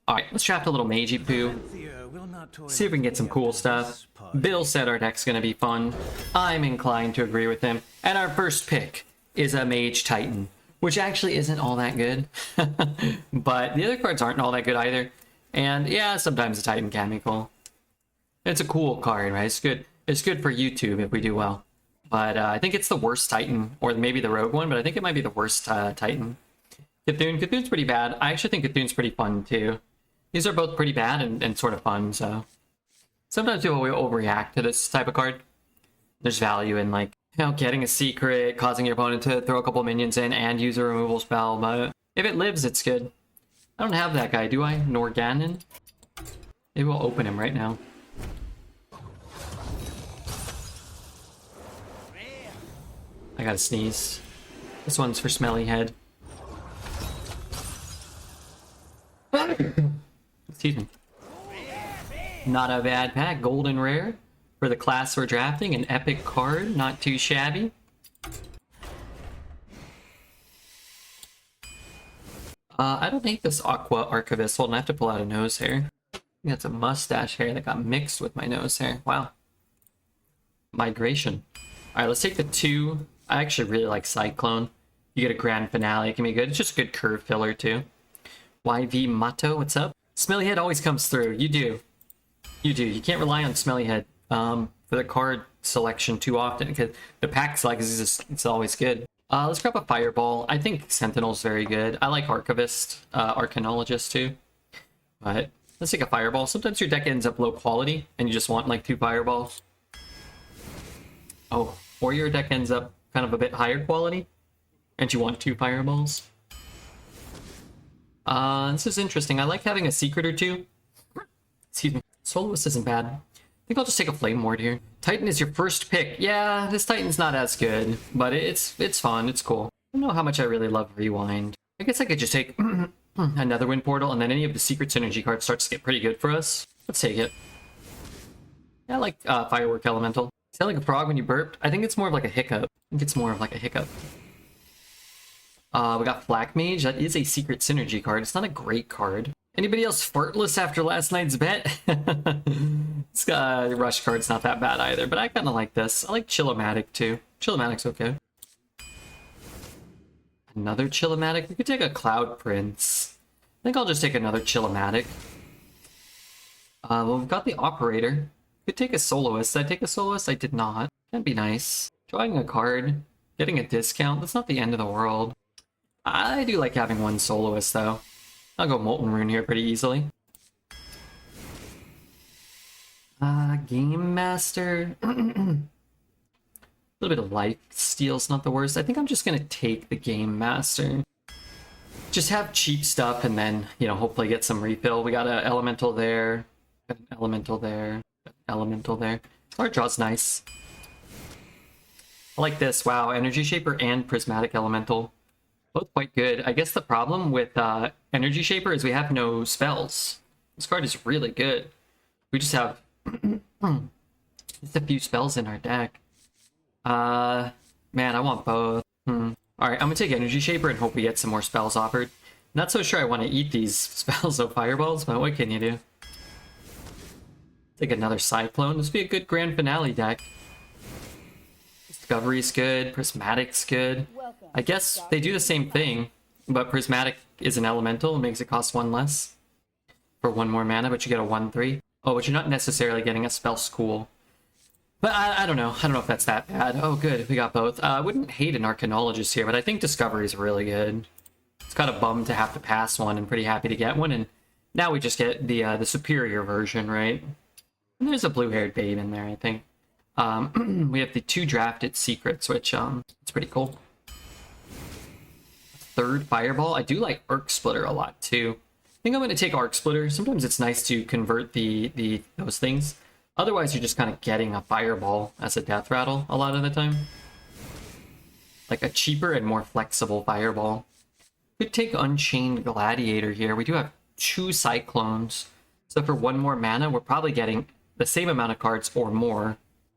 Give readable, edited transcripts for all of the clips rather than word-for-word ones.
Alright, let's draft a little Magey poo. See if we can get some cool stuff. Bill said our deck's gonna be fun. I'm inclined to agree with him. And our first pick is a Mage Titan, which actually isn't all that good. But the other cards aren't all that good either. And yeah, sometimes a Titan can be cool. It's a cool card, right? It's good. It's good for YouTube if we do well. But I think it's the worst Titan, or maybe the Rogue one, but I think it might be the worst Titan. Cthulhu's pretty bad. I actually think Cthulhu's pretty fun too. These are both pretty bad and sort of fun, so... Sometimes people will overreact to this type of card. There's value in, like, you know, getting a secret, causing your opponent to throw a couple minions in and use a removal spell, but if it lives, it's good. I don't have that guy, do I? Norganon? Maybe we'll open him right now. I gotta sneeze. This one's for Smelly Head. Excuse me. Not a bad pack. Golden Rare for the class we're drafting. An epic card. Not too shabby. I don't hate this Aqua Archivist. Hold on, I have to pull out a nose hair. I think that's a mustache hair that got mixed with my nose hair. Wow. Migration. Alright, let's take the 2. I actually really like Cyclone. You get a grand finale. It can be good. It's just a good curve filler too. YV Mato, what's up? Smelly Head always comes through. You do. You do. You can't rely on Smelly Head for the card selection too often, because the pack select is just, it's always good. Let's grab a Fireball. I think Sentinel's very good. I like Archivist, Arcanologist too. But let's take a Fireball. Sometimes your deck ends up low quality and you just want like 2 Fireballs. Oh, or your deck ends up kind of a bit higher quality and you want 2 Fireballs. This is interesting. I like having a secret or 2. Excuse me. Soloist isn't bad. I think I'll just take a Flame Ward here. Titan is your first pick. Yeah, this Titan's not as good, but it's fun. It's cool. I don't know how much I really love Rewind. I guess I could just take another Wind Portal, and then any of the Secret Synergy cards starts to get pretty good for us. Let's take it. Yeah, I like Firework Elemental. Sound like a frog when you burped? I think it's more of like a hiccup. I think it's more of like a hiccup. We got Black Mage. That is a Secret Synergy card. It's not a great card. Anybody else fartless after last night's bet? This Rush card's not that bad either, but I kind of like this. I like Chillomatic too. Chillomatic's okay. Another Chillomatic? We could take a Cloud Prince. I think I'll just take another Chillomatic. Well, we've got the Operator. Could take a Soloist. Did I take a Soloist? I did not. That'd be nice. Drawing a card, getting a discount, that's not the end of the world. I do like having one Soloist though. I'll go Molten Rune here pretty easily. Game Master. A little bit of Life Steal's not the worst. I think I'm just gonna take the Game Master. Just have cheap stuff and then, you know, hopefully get some refill. We got an Elemental there, an Elemental there, an Elemental there. Our draw's nice. I like this. Wow, Energy Shaper and Prismatic Elemental. Both quite good. I guess the problem with Energy Shaper is we have no spells. This card is really good. We just have just a few spells in our deck. Man, I want both. Alright, I'm gonna take Energy Shaper and hope we get some more spells offered. Not so sure I want to eat these spells of fireballs, but what can you do? Take another Cyclone. This would be a good grand finale deck. Discovery's good, Prismatic's good. I guess they do the same thing, but Prismatic is an elemental and makes it cost 1 less for 1 more mana, but you get a 1/3. Oh, but you're not necessarily getting a spell school. But I don't know. I don't know if that's that bad. Oh, good. We got both. I wouldn't hate an Arcanologist here, but I think Discovery is really good. It's kind of bummed to have to pass one and pretty happy to get one. And now we just get the superior version, right? And there's a blue-haired babe in there, I think. We have the 2 drafted secrets, which it's pretty cool. 3rd Fireball. I do like Arc Splitter a lot too. I think I'm going to take Arc Splitter. Sometimes it's nice to convert those things. Otherwise, you're just kind of getting a Fireball as a death rattle a lot of the time. Like a cheaper and more flexible Fireball. Could take Unchained Gladiator here. We do have 2 Cyclones. So for 1 more mana, we're probably getting the same amount of cards or more.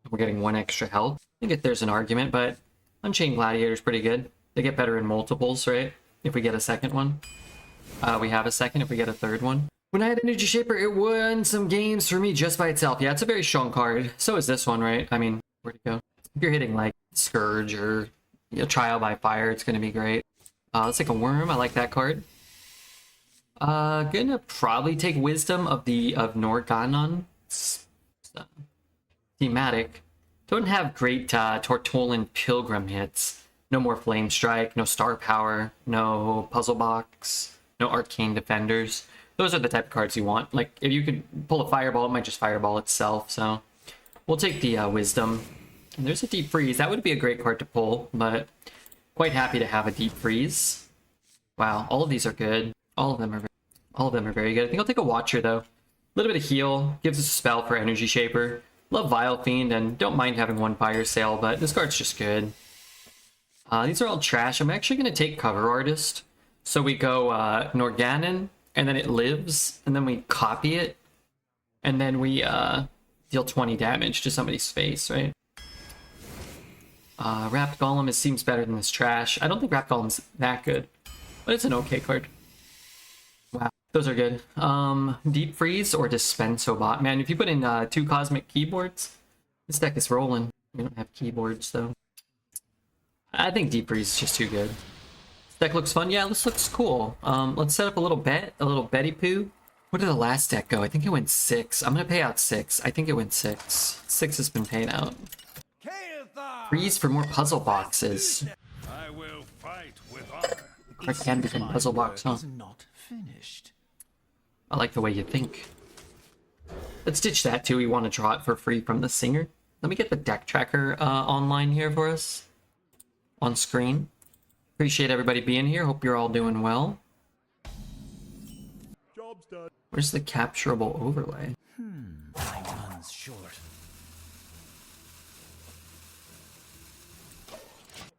We're getting 1 extra health. I think if there's an argument, but Unchained Gladiator is pretty good. They get better in multiples, right? If we get a second one. We have a second if we get a 3rd one. When I had Energy Shaper, it won some games for me just by itself. Yeah, it's a very strong card. So is this one, right? I mean, where'd it go? If you're hitting like Scourge or Trial by Fire, it's gonna be great. Let's take a Worm. I like that card. Gonna probably take Wisdom of Norganon. Thematic. Don't have great Tortolan Pilgrim hits. No more Flame Strike, no Star Power, no Puzzle Box, no Arcane Defenders. Those are the type of cards you want. Like, if you could pull a Fireball, it might just Fireball itself, so... We'll take the Wisdom. And there's a Deep Freeze. That would be a great card to pull, but... Quite happy to have a Deep Freeze. Wow, all of these are good. All of them are very good. I think I'll take a Watcher, though. A little bit of heal. Gives us a spell for Energy Shaper. Love Vile Fiend, and don't mind having one Fire Sale, but this card's just good. These are all trash. I'm actually going to take Cover Artist. So we go Norganon, and then it lives, and then we copy it, and then we deal 20 damage to somebody's face, right? Wrapped Golem seems better than this trash. I don't think Wrapped Golem's that good, but it's an okay card. Wow, those are good. Deep Freeze or Dispensobot. Man, if you put in 2 Cosmic Keyboards, this deck is rolling. We don't have keyboards, though. I think Deep Freeze is just too good. Deck looks fun. Yeah, this looks cool. Let's set up a little Betty Poo. What did the last deck go? I think it went 6. I'm gonna pay out 6. I think it went 6. 6 has been paid out. Freeze for more puzzle boxes. I will fight with honor. Card can become puzzle box, huh? I like the way you think. Let's ditch that too. We want to draw it for free from the singer. Let me get the deck tracker online here for us. On screen. Appreciate everybody being here. Hope you're all doing well. Job's done. Where's the capturable overlay? My gun's short.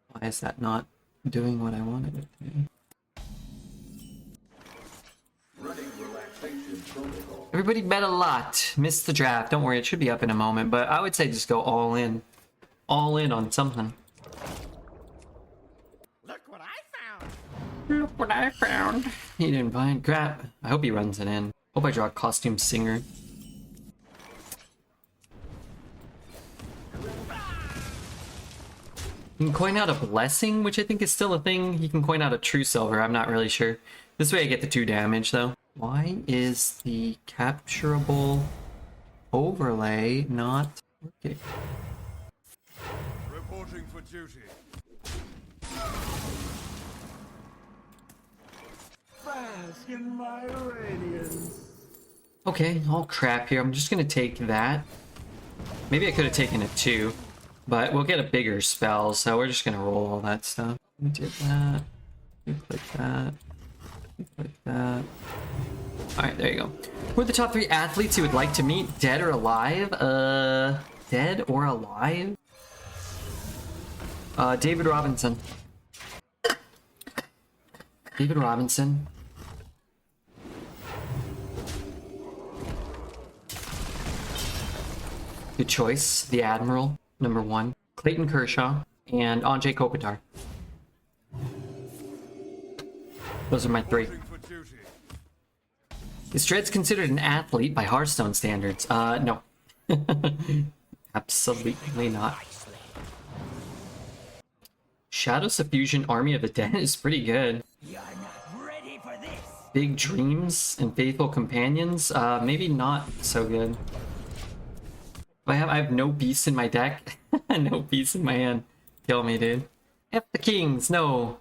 Why is that not doing what I wanted it to do? Everybody bet a lot. Missed the draft. Don't worry, it should be up in a moment. But I would say just go all in. All in on something. Look what I found. Look what I found. He didn't find crap. I hope he runs it in. Hope I draw a costume singer. You can coin out a Blessing, which I think is still a thing. You can coin out a True Silver. I'm not really sure. This way I get the 2 damage, though. Why is the capturable overlay not working? Reporting for duty. Bask in my radiance. Okay, all crap here. I'm just gonna take that. Maybe I could have taken it too, but we'll get a bigger spell, so we're just gonna roll all that stuff. We did that. We click that. We click that. Alright, there you go. Who are the top 3 athletes you would like to meet? Dead or alive? Dead or alive? David Robinson. David Robinson. Good choice. The Admiral, number 1. Clayton Kershaw, and Andrzej Kopitar. Those are my 3. Is Dred's considered an athlete by Hearthstone standards? No. Absolutely not. Shadow Suffusion Army of the Dead is pretty good. You're not ready for this. Big Dreams and Faithful Companions, maybe not so good. I have no beasts in my deck. No beasts in my hand. Kill me, dude. F the Kings, no.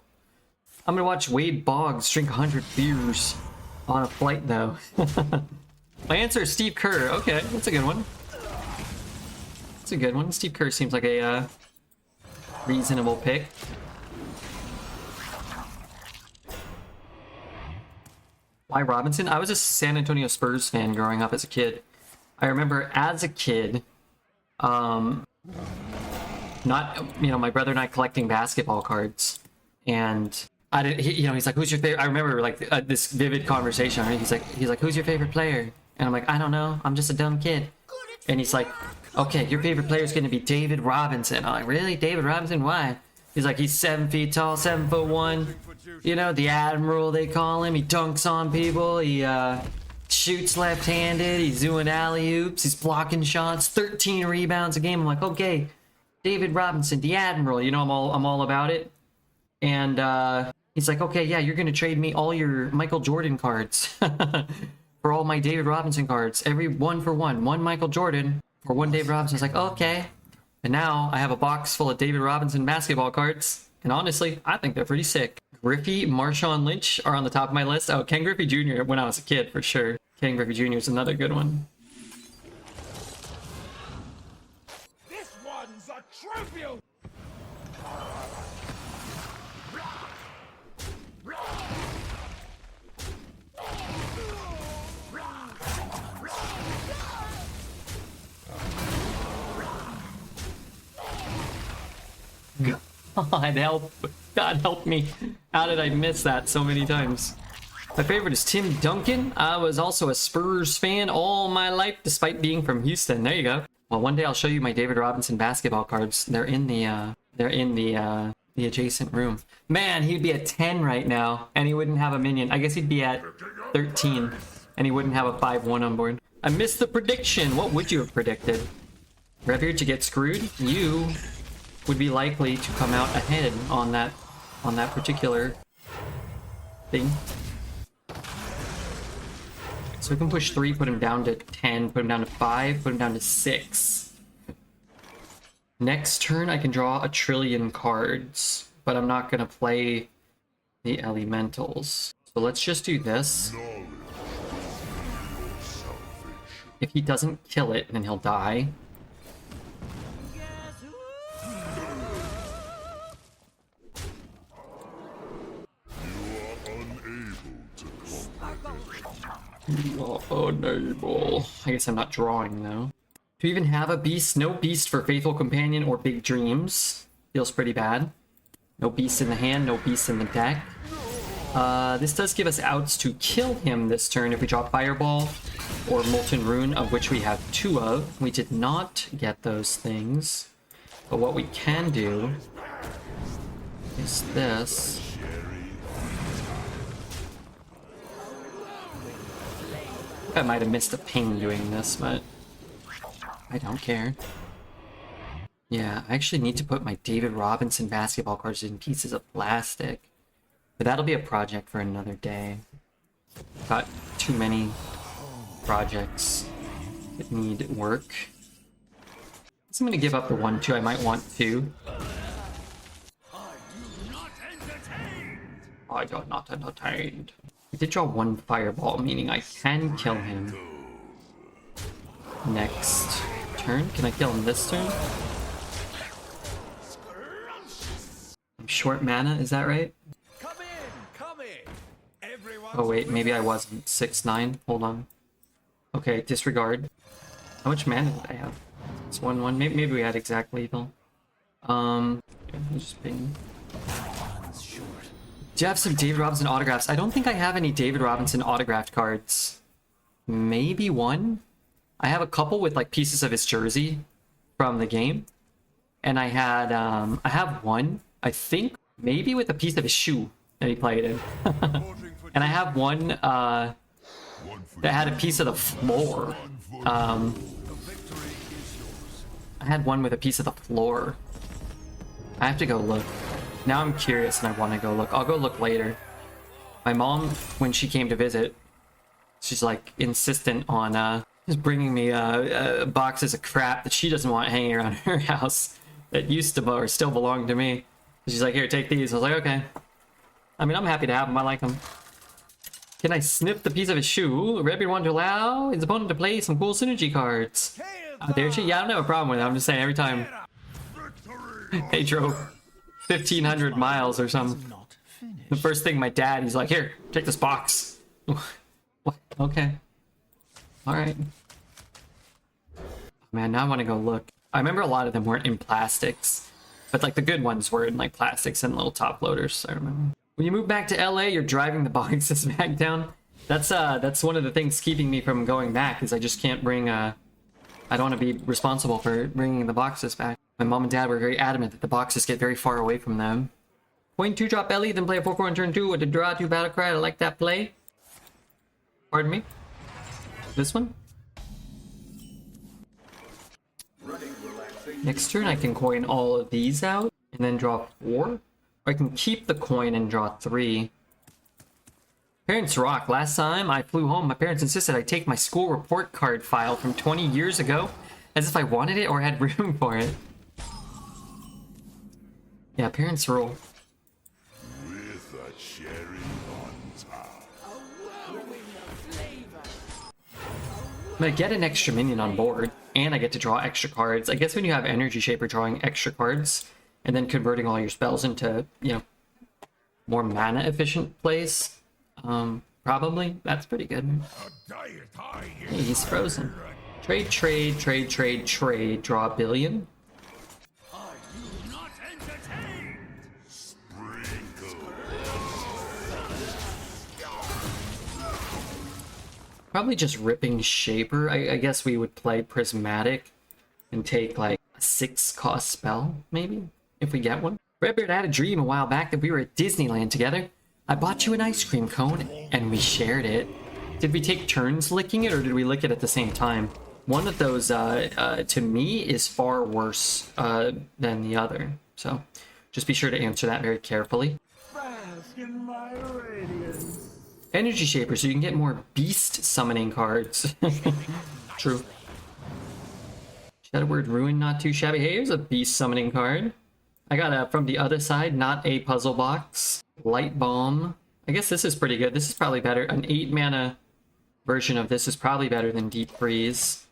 I'm gonna watch Wade Boggs drink 100 beers on a flight, though. My answer is Steve Kerr. Okay, that's a good one. That's a good one. Steve Kerr seems like a reasonable pick. Why Robinson? I was a San Antonio Spurs fan growing up as a kid. I remember as a kid, my brother and I collecting basketball cards, and I didn't, he's like, who's your favorite? I remember like this vivid conversation. Right? He's like, who's your favorite player? And I'm like, I don't know. I'm just a dumb kid. And he's like, okay, your favorite player is going to be David Robinson. I'm like, really? David Robinson? Why? He's like, he's 7 feet tall, 7'1". You know, the Admiral, they call him. He dunks on people. He shoots left-handed. He's doing alley-oops. He's blocking shots. 13 rebounds a game. I'm like, okay, David Robinson, the Admiral. You know, I'm all about it. And he's like, okay, yeah, you're gonna trade me all your Michael Jordan cards for all my David Robinson cards. Every 1-for-1. One Michael Jordan for one David Robinson. I was like, okay. And now I have a box full of David Robinson basketball cards. And honestly, I think they're pretty sick. Griffey, Marshawn Lynch are on the top of my list. Oh, Ken Griffey Jr. when I was a kid, for sure. Ken Griffey Jr. is another good one. This one's a tribute. God help. God help me. How did I miss that so many times? My favorite is Tim Duncan. I was also a Spurs fan all my life, despite being from Houston. There you go. Well, one day I'll show you my David Robinson basketball cards. They're in the adjacent room. Man, he'd be at 10 right now, and he wouldn't have a minion. I guess he'd be at 13, and he wouldn't have a 5-1 on board. I missed the prediction. What would you have predicted? Redbeard to get screwed? You would be likely to come out ahead on that particular thing. So we can push 3, put him down to 10, put him down to 5, put him down to 6. Next turn I can draw a trillion cards, but I'm not gonna play the elementals. So let's just do this. If he doesn't kill it, then he'll die. You are unable. I guess I'm not drawing though. Do you even have a beast? No beast for Faithful Companion or Big Dreams. Feels pretty bad. No beast in the hand, no beast in the deck. This does give us outs to kill him this turn if we drop Fireball or Molten Rune, of which we have 2 of. We did not get those things. But what we can do is this. I might have missed a ping doing this, but I don't care. Yeah, I actually need to put my David Robinson basketball cards in pieces of plastic. But that'll be a project for another day. Got too many projects that need work. So I'm gonna give up the 1-2. I might want 2. I got not entertained. I did draw 1 fireball, meaning I can kill him next turn. Can I kill him this turn? I'm short mana, is that right? Come in. Oh wait, maybe I wasn't. 6-9, hold on. Okay, disregard. How much mana did I have? It's 1-1, maybe we had exact lethal. Yeah, just ping. Do you have some David Robinson autographs? I don't think I have any David Robinson autographed cards. Maybe 1? I have a couple with like pieces of his jersey from the game. And I have 1, I think, maybe with a piece of his shoe that he played in. And I have 1 that had a piece of the floor. I had 1 with a piece of the floor. I have to go look. Now I'm curious and I want to go look. I'll go look later. My mom, when she came to visit, she's like insistent on just bringing me boxes of crap that she doesn't want hanging around her house that used to or still belong to me. She's like, here, take these. I was like, okay. I mean, I'm happy to have them. I like them. Can I snip the piece of his shoe? Redbeard wanted to allow his opponent to play some cool synergy cards. There she, yeah, I don't have a problem with it. I'm just saying every time they drove 1,500 miles or something. The first thing my dad, he's like, here, take this box. What? Okay. Alright. Man, now I want to go look. I remember a lot of them weren't in plastics. But like the good ones were in like plastics and little top loaders, I remember. When you move back to LA, you're driving the boxes back down. That's one of the things keeping me from going back, is I just can't bring I don't want to be responsible for bringing the boxes back. My mom and dad were very adamant that the boxes get very far away from them. Point 2 drop Ellie, then play a 4-4 on turn 2 with a draw 2 battle cry. I like that play. Pardon me? This one? Next turn I can coin all of these out and then draw 4. Or I can keep the coin and draw 3. Parents rock. Last time I flew home, my parents insisted I take my school report card file from 20 years ago, as if I wanted it or had room for it. Yeah, parents rule. With a cherry on top. I'm gonna get an extra minion on board, and I get to draw extra cards. I guess when you have Energy Shaper, drawing extra cards, and then converting all your spells into, you know, more mana efficient plays, probably. That's pretty good. Hey, he's frozen. Trade, trade, trade, trade, trade. Draw a billion. Probably just ripping Shaper. I guess we would play Prismatic and take like a 6-cost spell, maybe, if we get one. Redbeard had a dream a while back that we were at Disneyland together. I bought you an ice cream cone and we shared it. Did we take turns licking it or did we lick it at the same time? One of those, to me, is far worse than the other. So just be sure to answer that very carefully. Bask in my radiance. Energy Shaper, so you can get more beast summoning cards. True. Shadow Word Ruin, not too shabby. Hey, here's a beast summoning card. I got from the other side, not a puzzle box. Light Bomb. I guess this is pretty good. This is probably better. An 8-mana version of this is probably better than Deep Freeze.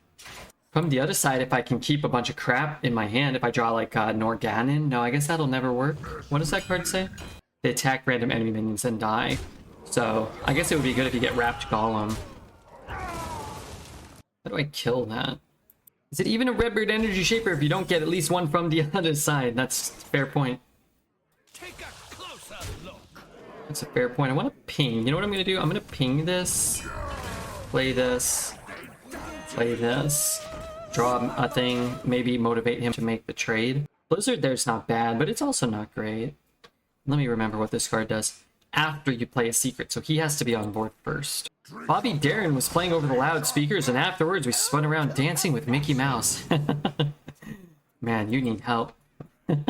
From the other side, if I can keep a bunch of crap in my hand, if I draw like Norganon, no, I guess that'll never work. What does that card say? They attack random enemy minions and die. So, I guess it would be good if you get Wrapped Golem. How do I kill that? Is it even a Redbeard Energy Shaper if you don't get at least one from the other side? That's a fair point. Take a closer look. That's a fair point. I want to ping. You know what I'm going to do? I'm going to ping this. Play this. Play this. Draw a thing. Maybe motivate him to make the trade. Blizzard there's not bad, but it's also not great. Let me remember what this card does. After you play a secret, so he has to be on board first. Bobby Darin was playing over the loudspeakers, and afterwards we spun around dancing with Mickey Mouse. Man, you need help. That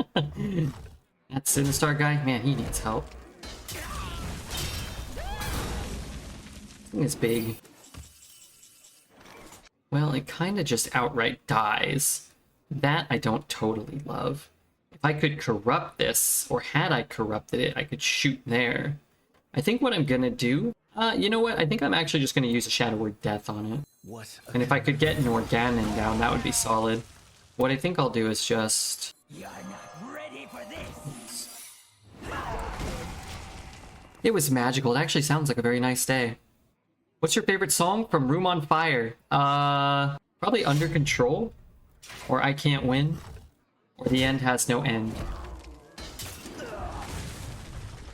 Sinistar guy, man, he needs help. Thing is big. Well, it kind of just outright dies. That I don't totally love. If I could corrupt this, or had I corrupted it, I could shoot there. I think what I'm gonna do, you know what? I think I'm actually just gonna use a Shadow Word Death on it. And if I could get Norganon down, that would be solid. What I think I'll do is just... You're not ready for this. It was magical. It actually sounds like a very nice day. What's your favorite song from Room on Fire? Probably Under Control, or I Can't Win. Or The End Has No End.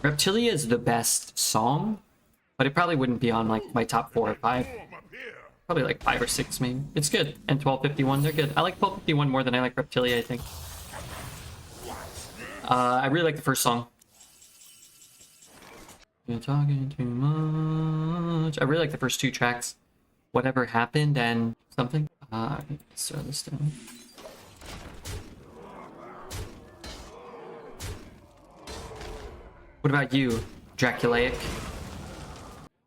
Reptilia is the best song, but it probably wouldn't be on like my top 4 or 5. Probably like 5 or 6 maybe. It's good. And 1251, they're good. I like 1251 more than I like Reptilia, I think. I really like the first song. You're talking too much. I really like the first 2 tracks. Whatever Happened and something. Let's throw this down. What about you, Draculaic?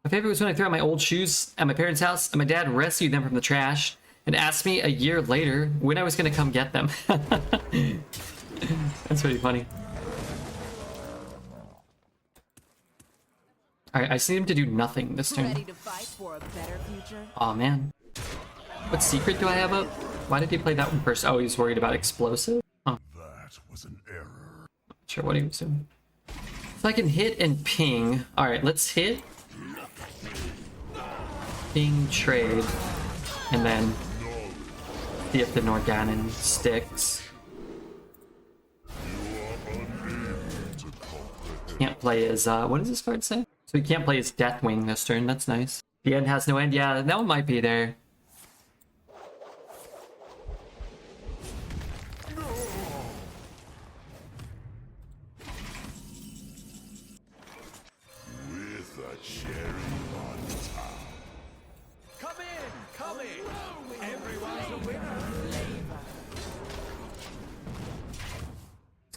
My favorite was when I threw out my old shoes at my parents' house and my dad rescued them from the trash and asked me a year later when I was going to come get them. That's pretty funny. Alright, I just need him to do nothing this turn. Ready to fight for a better future? Aw, man. What secret do I have up? Why did he play that one first? Oh, he was worried about explosive? Huh. That was an error. Not sure what he was doing. So I can hit and ping. Alright, let's hit. Ping, trade. And then see if the Norganon sticks. Can't play his, what does this card say? So he can't play his Deathwing this turn, that's nice. The End Has No End, yeah, that one might be there. Come in.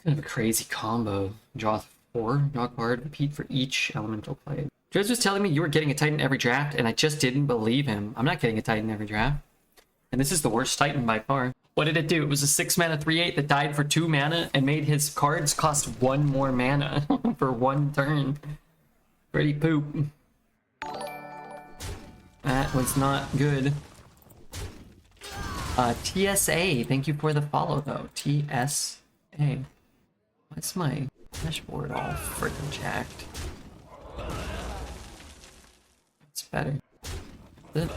Kind of a crazy combo. Draw 4, draw a card, repeat for each elemental played. Dredge was telling me you were getting a Titan every draft, and I just didn't believe him. I'm not getting a Titan every draft. And this is the worst Titan by far. What did it do? It was a 6 mana 3/8 that died for 2 mana and made his cards cost 1 more mana for 1 turn. Pretty poop. That was not good. TSA, thank you for the follow though. TSA. Why's my dashboard all freaking jacked? It's better. Is it?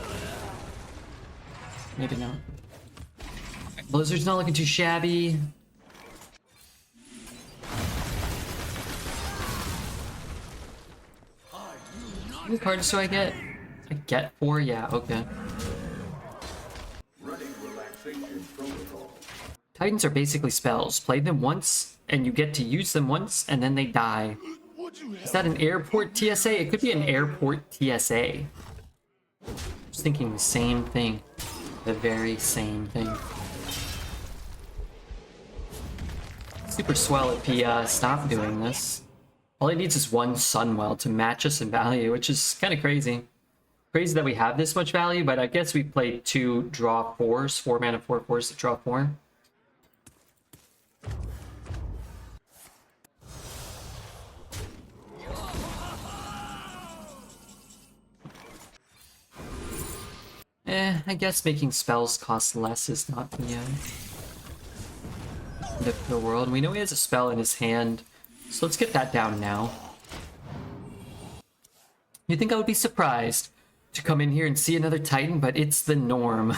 Maybe not. Blizzard's not looking too shabby. How many cards do I get? I get 4? Yeah, okay. Titans are basically spells. Play them once, and you get to use them once, and then they die. Is that an airport TSA? It could be an airport TSA. Just thinking the same thing. The very same thing. Super swell if he stopped doing this. All he needs is 1 Sunwell to match us in value, which is kind of crazy. Crazy that we have this much value, but I guess we played 2 draw 4s, 4 mana 4/4s to draw 4. I guess making spells cost less is not the end of the world. We know he has a spell in his hand, so let's get that down now. You think I would be surprised to come in here and see another Titan, but it's the norm.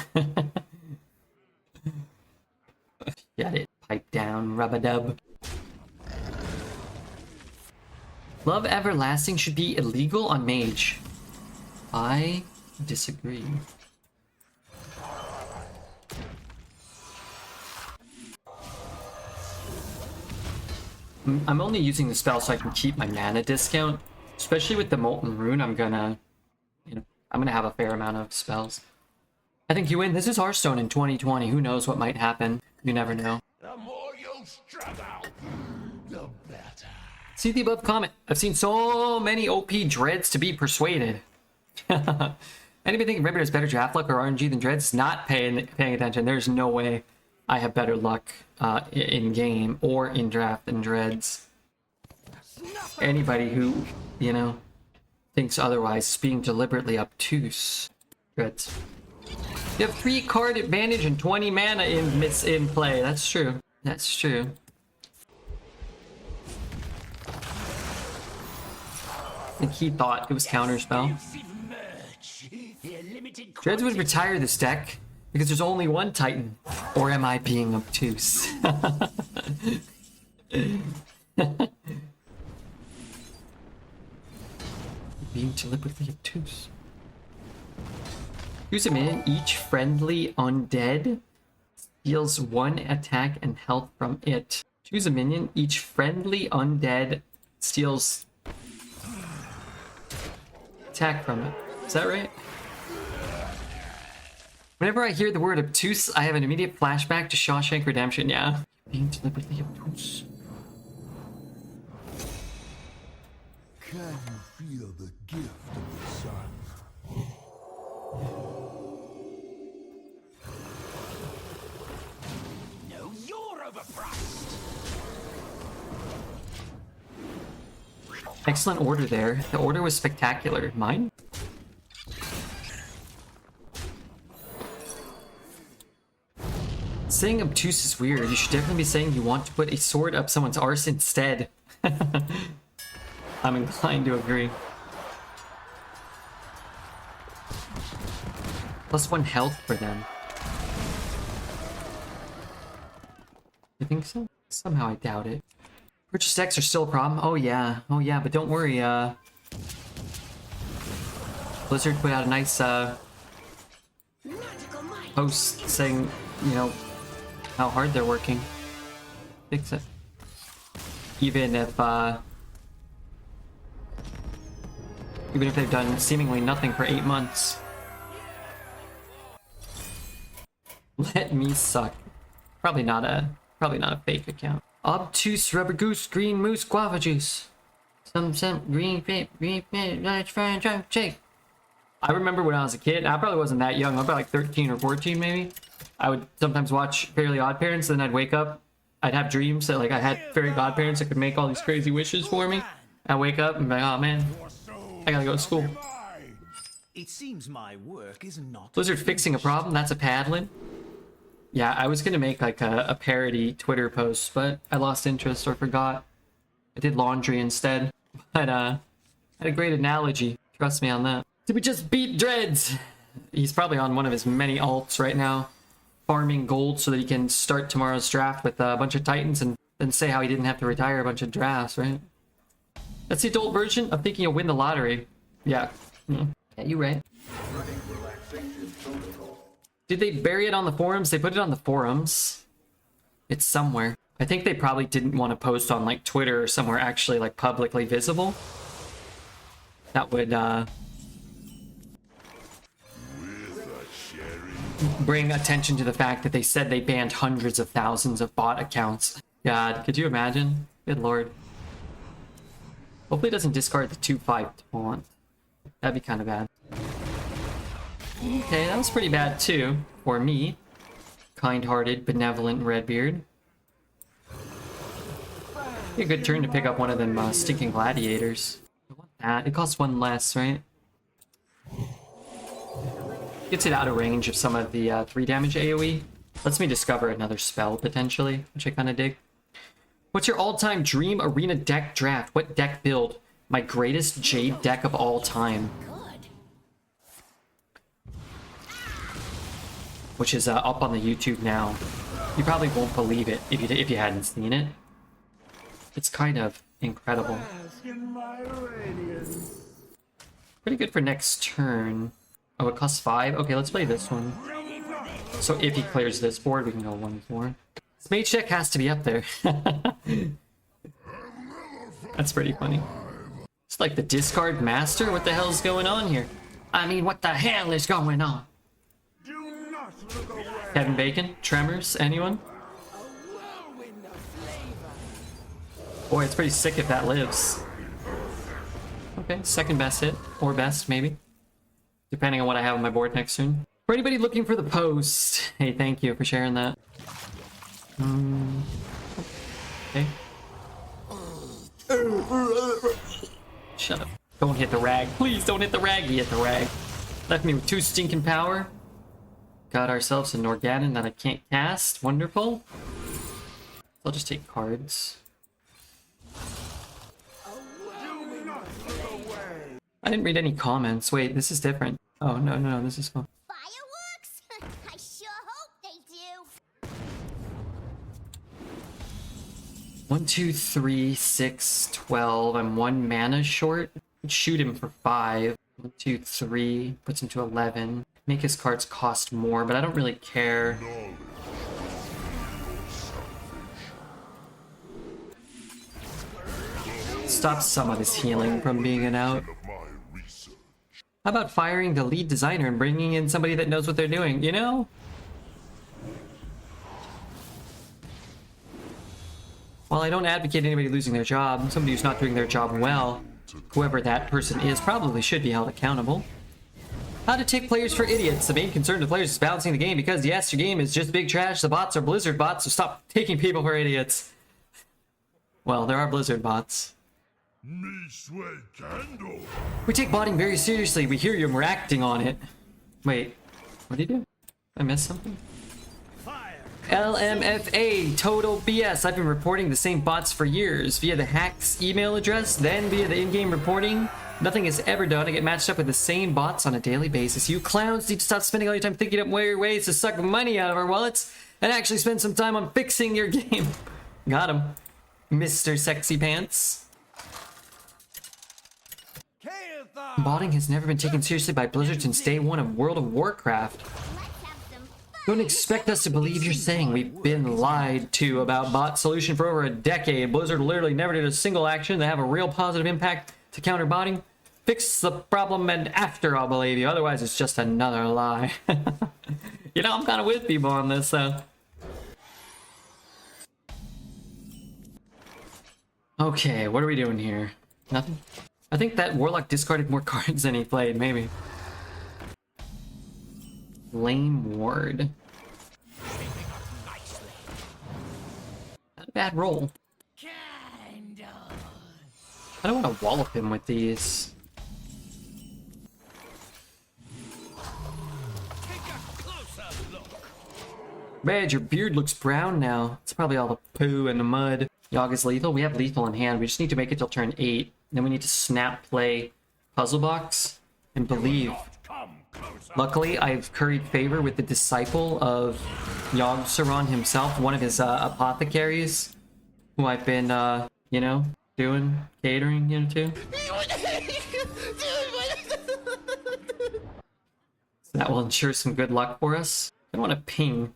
Get it. Pipe down, rub-a-dub. Love Everlasting should be illegal on Mage. I disagree. I'm only using the spell so I can keep my mana discount. Especially with the Molten Rune, I'm gonna have a fair amount of spells. I think you win. This is Hearthstone in 2020. Who knows what might happen? You never know. The more you struggle, the better. See the above comment. I've seen so many OP Dreads to be persuaded. Anybody thinking Ribbit has better draft luck or RNG than Dreads is not paying attention. There's no way I have better luck in game or in draft than Dreads. Anybody who, thinks otherwise is being deliberately obtuse. Dreads. You have 3 card advantage and 20 mana in play. That's true. That's true. I think he thought it was counterspell. Dreads would retire this deck because there's only 1 Titan. Or am I being obtuse? Being deliberately obtuse. Use a minion, each friendly undead deals 1 attack and health from it. Choose a minion, each friendly undead steals attack from it. Is that right? Whenever I hear the word obtuse, I have an immediate flashback to Shawshank Redemption, yeah. Being deliberately obtuse. Can you feel the gift of the sun? No, you're overpriced. Excellent order there. The order was spectacular. Mine? Saying obtuse is weird. You should definitely be saying you want to put a sword up someone's arse instead. I'm inclined to agree. +1 health for them. You think so? Somehow I doubt it. Purchase decks are still a problem. Oh yeah, but don't worry. Blizzard put out a nice post saying, how hard they're working. Fix it. Even if they've done seemingly nothing for 8 months. Let me suck. Probably not a fake account. Obtuse rubber goose, green moose, guava juice. Some green large fry and shake. I remember when I was a kid, I probably wasn't that young, I was probably like 13 or 14 maybe. I would sometimes watch Fairly Odd Parents, then I'd wake up, I'd have dreams that like I had fairy godparents that could make all these crazy wishes for me. I'd wake up and be like, oh man, I gotta go to school. It seems my work is not. Blizzard fixing a problem, that's a paddling. Yeah, I was gonna make like a parody Twitter post, but I lost interest or forgot. I did laundry instead. But had a great analogy. Trust me on that. Did we just beat Dreads? He's probably on one of his many alts right now, farming gold so that he can start tomorrow's draft with a bunch of Titans and then say how he didn't have to retire a bunch of drafts, right? That's the adult version of thinking you'll win the lottery. Yeah. Yeah, you right. Did they bury it on the forums? They put it on the forums. It's somewhere. I think they probably didn't want to post on like Twitter or somewhere actually like publicly visible. That would bring attention to the fact that they said they banned hundreds of thousands of bot accounts. God, could you imagine? Good lord. Hopefully it doesn't discard the 2/5 taunt. That'd be kind of bad. Okay, that was pretty bad too, for me. Kind-hearted, benevolent Redbeard. Be a good turn to pick up one of them stinking gladiators. I want that. It costs one less, right? Gets it out of range of some of the 3 damage AoE. Lets me discover another spell, potentially, which I kind of dig. What's your all-time dream arena deck draft? What deck build? My greatest Jade deck of all time. Which is up on the YouTube now. You probably won't believe it if you hadn't seen it. It's kind of incredible. Pretty good for next turn. Oh, it costs 5? Okay, let's play this one. So if he clears this board, we can go 1-4. This Mage deck has to be up there. That's pretty funny. It's like the discard master? What the hell is going on here? I mean, what the hell is going on? Kevin Bacon? Tremors? Anyone? Boy, it's pretty sick if that lives. Okay, second best hit. Or best, maybe. Depending on what I have on my board next turn. For anybody looking for the post, hey, thank you for sharing that. Okay. Shut up. Don't hit the rag. Please don't hit the rag. He hit the rag. Left me with 2 stinking power. Got ourselves an Organon that I can't cast. Wonderful. I'll just take cards. I didn't read any comments. Wait, this is different. Oh, no, this is fun. Fireworks? I sure hope they do. 1, 2, 3, 6, 12. I'm 1 mana short. Shoot him for 5. 1, 2, 3. Puts him to 11. Make his cards cost more, but I don't really care. Stop some of this healing from being an out. How about firing the lead designer and bringing in somebody that knows what they're doing, you know? While I don't advocate anybody losing their job, somebody who's not doing their job well, whoever that person is probably should be held accountable. How to take players for idiots. The main concern to players is balancing the game because yes, your game is just big trash. The bots are Blizzard bots, so stop taking people for idiots. Well, there are Blizzard bots. We take botting very seriously. We hear you and we're acting on it. Wait, what did he do? I missed something? LMFA, total BS. I've been reporting the same bots for years via the hack's email address, then via the in-game reporting. Nothing is ever done. I get matched up with the same bots on a daily basis. You clowns need to stop spending all your time thinking up ways to suck money out of our wallets and actually spend some time on fixing your game. Got him, Mr. Sexy Pants. Botting has never been taken seriously by Blizzard since day one of World of Warcraft. Don't expect us to believe you're saying we've been lied to about bot solution for over a decade. Blizzard literally never did a single action that have a real positive impact to counter botting. Fix the problem and after I'll believe you. Otherwise it's just another lie. You know, I'm kind of with people on this, so. Okay, what are we doing here? Nothing? I think that Warlock discarded more cards than he played, maybe. Flame Ward. Not a bad roll. I don't want to wallop him with these. Mage, your beard looks brown now. It's probably all the poo and the mud. Yogg is lethal. We have lethal in hand. We just need to make it till turn 8. Then we need to snap play Puzzle Box and believe. Luckily, I've curried favor with the disciple of Yogg Saron himself, one of his apothecaries, who I've been, you know, doing catering, you know, to. So that will ensure some good luck for us. I don't want to ping.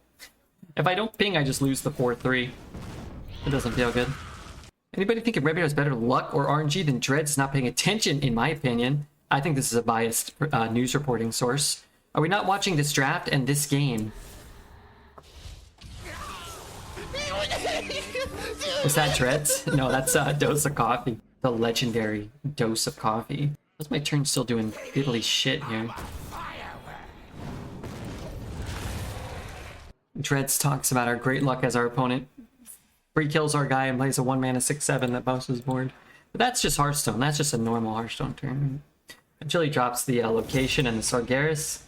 If I don't ping, I just lose the 4-3. It doesn't feel good. Anybody think Red Bear has better luck or RNG than Dread's not paying attention, in my opinion? I think this is a biased news reporting source. Are we not watching this draft and this game? Was that Dreads? No, that's a dose of coffee. The legendary dose of coffee. What's my turn still doing diddly shit here? Dreads talks about our great luck as our opponent free kills our guy and plays a 1-mana 6/7 that bounces board. But that's just Hearthstone. That's just a normal Hearthstone turn. Until he drops the location and the Sargeras.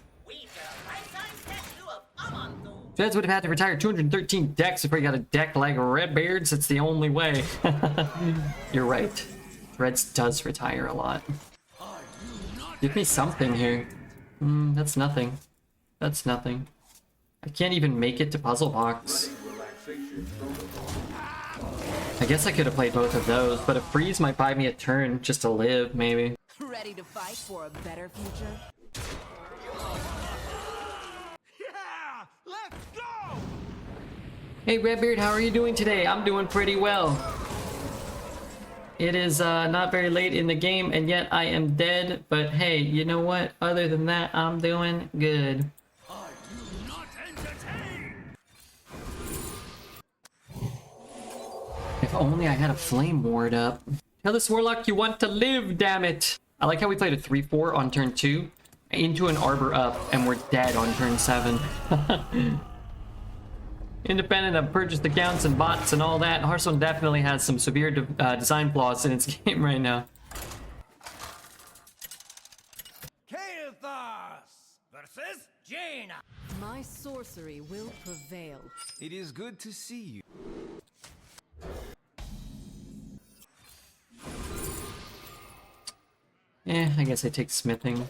Dreads would have had to retire 213 decks before he got a deck like Redbeard's. It's the only way. You're right. Dreads does retire a lot. Give me something here. That's nothing. That's nothing. I can't even make it to Puzzle Box. I guess I could have played both of those, but a freeze might buy me a turn just to live, maybe. Ready to fight for a better future? Yeah! Let's go! Hey Redbeard, how are you doing today? I'm doing pretty well. It is not very late in the game, and yet I am dead, but hey, you know what? Other than that, I'm doing good. If only I had a Flame Ward up. Tell this Warlock you want to live, damn it! I like how we played a 3-4 on turn 2, into an Arbor up, and we're dead on turn 7. Independent of purchased accounts and bots and all that, Hearthstone definitely has some severe design flaws in its game right now. Kael'thas versus Jaina. My sorcery will prevail. It is good to see you. I guess I take smithing.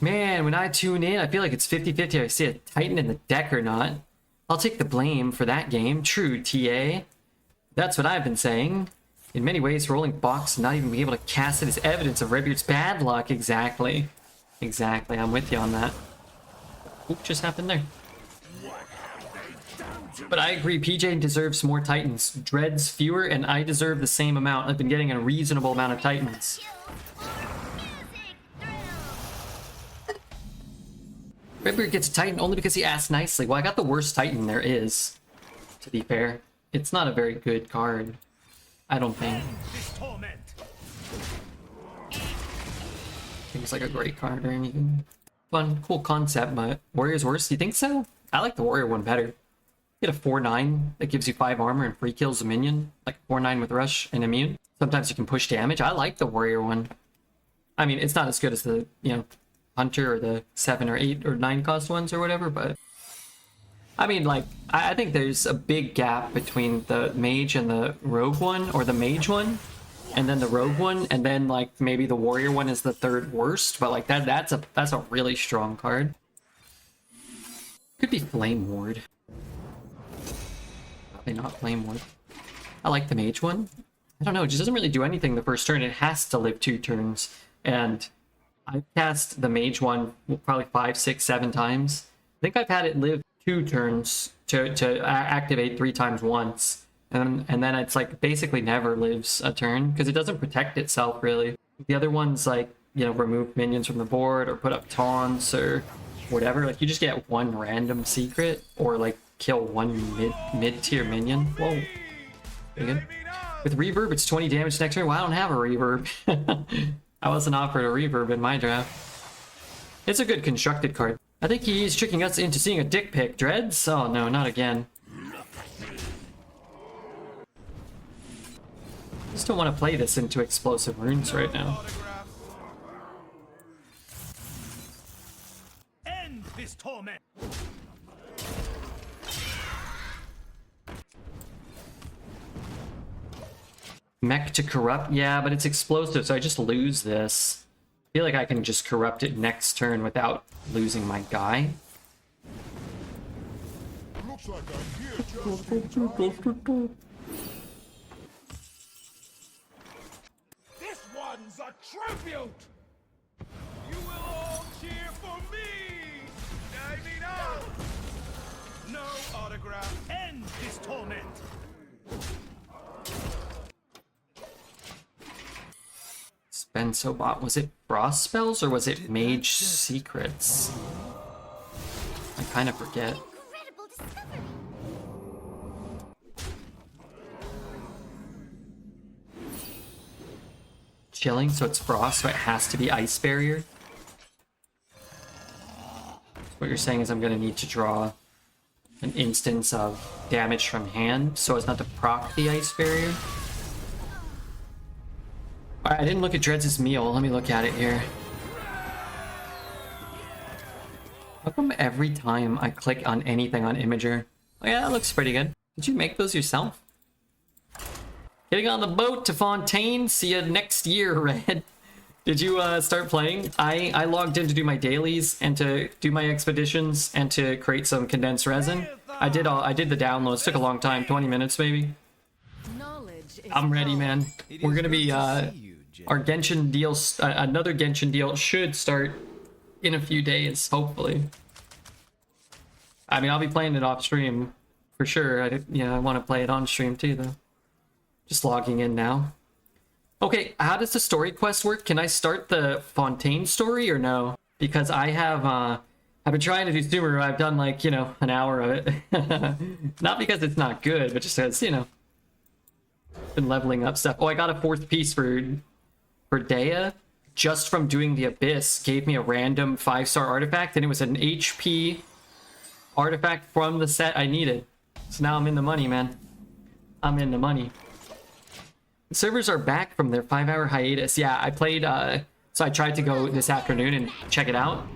Man, when I tune in, I feel like it's 50-50 if I see a Titan in the deck or not. I'll take the blame for that game. True, TA. That's what I've been saying. In many ways, rolling box and not even being able to cast it is evidence of Redbeard's bad luck. Exactly. Exactly, I'm with you on that. What just happened there? But I agree, PJ deserves more Titans. Dreads fewer, and I deserve the same amount. I've been getting a reasonable amount of Titans. Redbeard gets a Titan only because he asked nicely. Well, I got the worst Titan there is, to be fair. It's not a very good card. I don't think. I think it's like a great card or anything. Fun, cool concept, but Warrior's worse? Do you think so? I like the Warrior one better. Get a 4-9 that gives you 5 armor and free kills a minion. Like 4-9 with rush and immune. Sometimes you can push damage. I like the Warrior one. I mean, it's not as good as the, you know, Hunter or the 7 or 8 or 9 cost ones or whatever, but I mean, like, I think there's a big gap between the Mage and the Rogue one, or the Mage one, and then the Rogue one, and then like maybe the Warrior one is the third worst, but like that's a really strong card. Could be Flame Ward. Probably not Flame Ward. I like the Mage one. I don't know, it just doesn't really do anything the first turn. It has to live 2 turns, and I've cast the Mage one probably 5, 6, 7 times. I think I've had it live 2 turns to activate 3 times once, and then it's like basically never lives a turn because it doesn't protect itself really. The other ones, like, you know, remove minions from the board or put up taunts or whatever. Like, you just get one random secret, or like kill one mid-tier minion. Whoa. Pretty good. With reverb, it's 20 damage next turn. Well, I don't have a reverb. I wasn't offered a reverb in my draft. It's a good constructed card. I think he's tricking us into seeing a dick pic. Dreads? Oh no, not again. I just don't want to play this into explosive runes right now. End this torment. Mech to corrupt? Yeah, but it's explosive, so I just lose this. I feel like I can just corrupt it next turn without losing my guy. Looks like I'm here just in time. This one's a tribute! You will all cheer for me. I mean, no autograph. End this torment. Spensobot. Was it Frost Spells or was it Mage Secrets? I kind of forget. Incredible discovery. Chilling, so it's Frost, so it has to be Ice Barrier. What you're saying is I'm going to need to draw an instance of damage from hand so as not to proc the Ice Barrier. Alright, I didn't look at Dreads' meal. Let me look at it here. How come every time I click on anything on Imager? Oh yeah, that looks pretty good. Did you make those yourself? Getting on the boat to Fontaine. See you next year, Red. Did you start playing? I logged in to do my dailies and to do my expeditions and to create some condensed resin. I did the downloads. Took a long time, 20 minutes maybe. Knowledge is I'm ready, man. We're gonna be our Genshin deal. Another Genshin deal should start in a few days, hopefully. I mean, I'll be playing it off stream for sure. I want to play it on stream too, though. Just logging in now. Okay, how does the story quest work? Can I start the Fontaine story or no? Because I have I've been trying to do Sumeru. I've done like, an hour of it. Not because it's not good, but just because, been leveling up stuff. Oh, I got a 4th piece for Dea just from doing the Abyss. Gave me a random 5-star artifact, and it was an HP artifact from the set I needed. So now I'm in the money, man. I'm in the money. The servers are back from their 5-hour hiatus. Yeah, I played, so I tried to go this afternoon and check it out.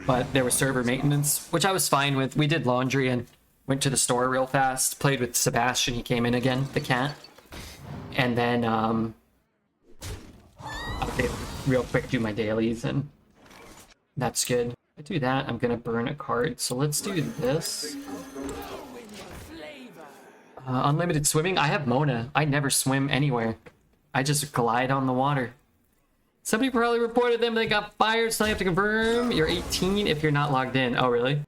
But there was server maintenance, which I was fine with. We did laundry and went to the store real fast. Played with Sebastian, he came in again, the cat. And then, okay, real quick, do my dailies, and that's good. If I do that, I'm gonna burn a card. So let's do this. Unlimited swimming. I have Mona. I never swim anywhere. I just glide on the water. Somebody probably reported them. They got fired, so I have to confirm. You're 18 if you're not logged in. Oh, really?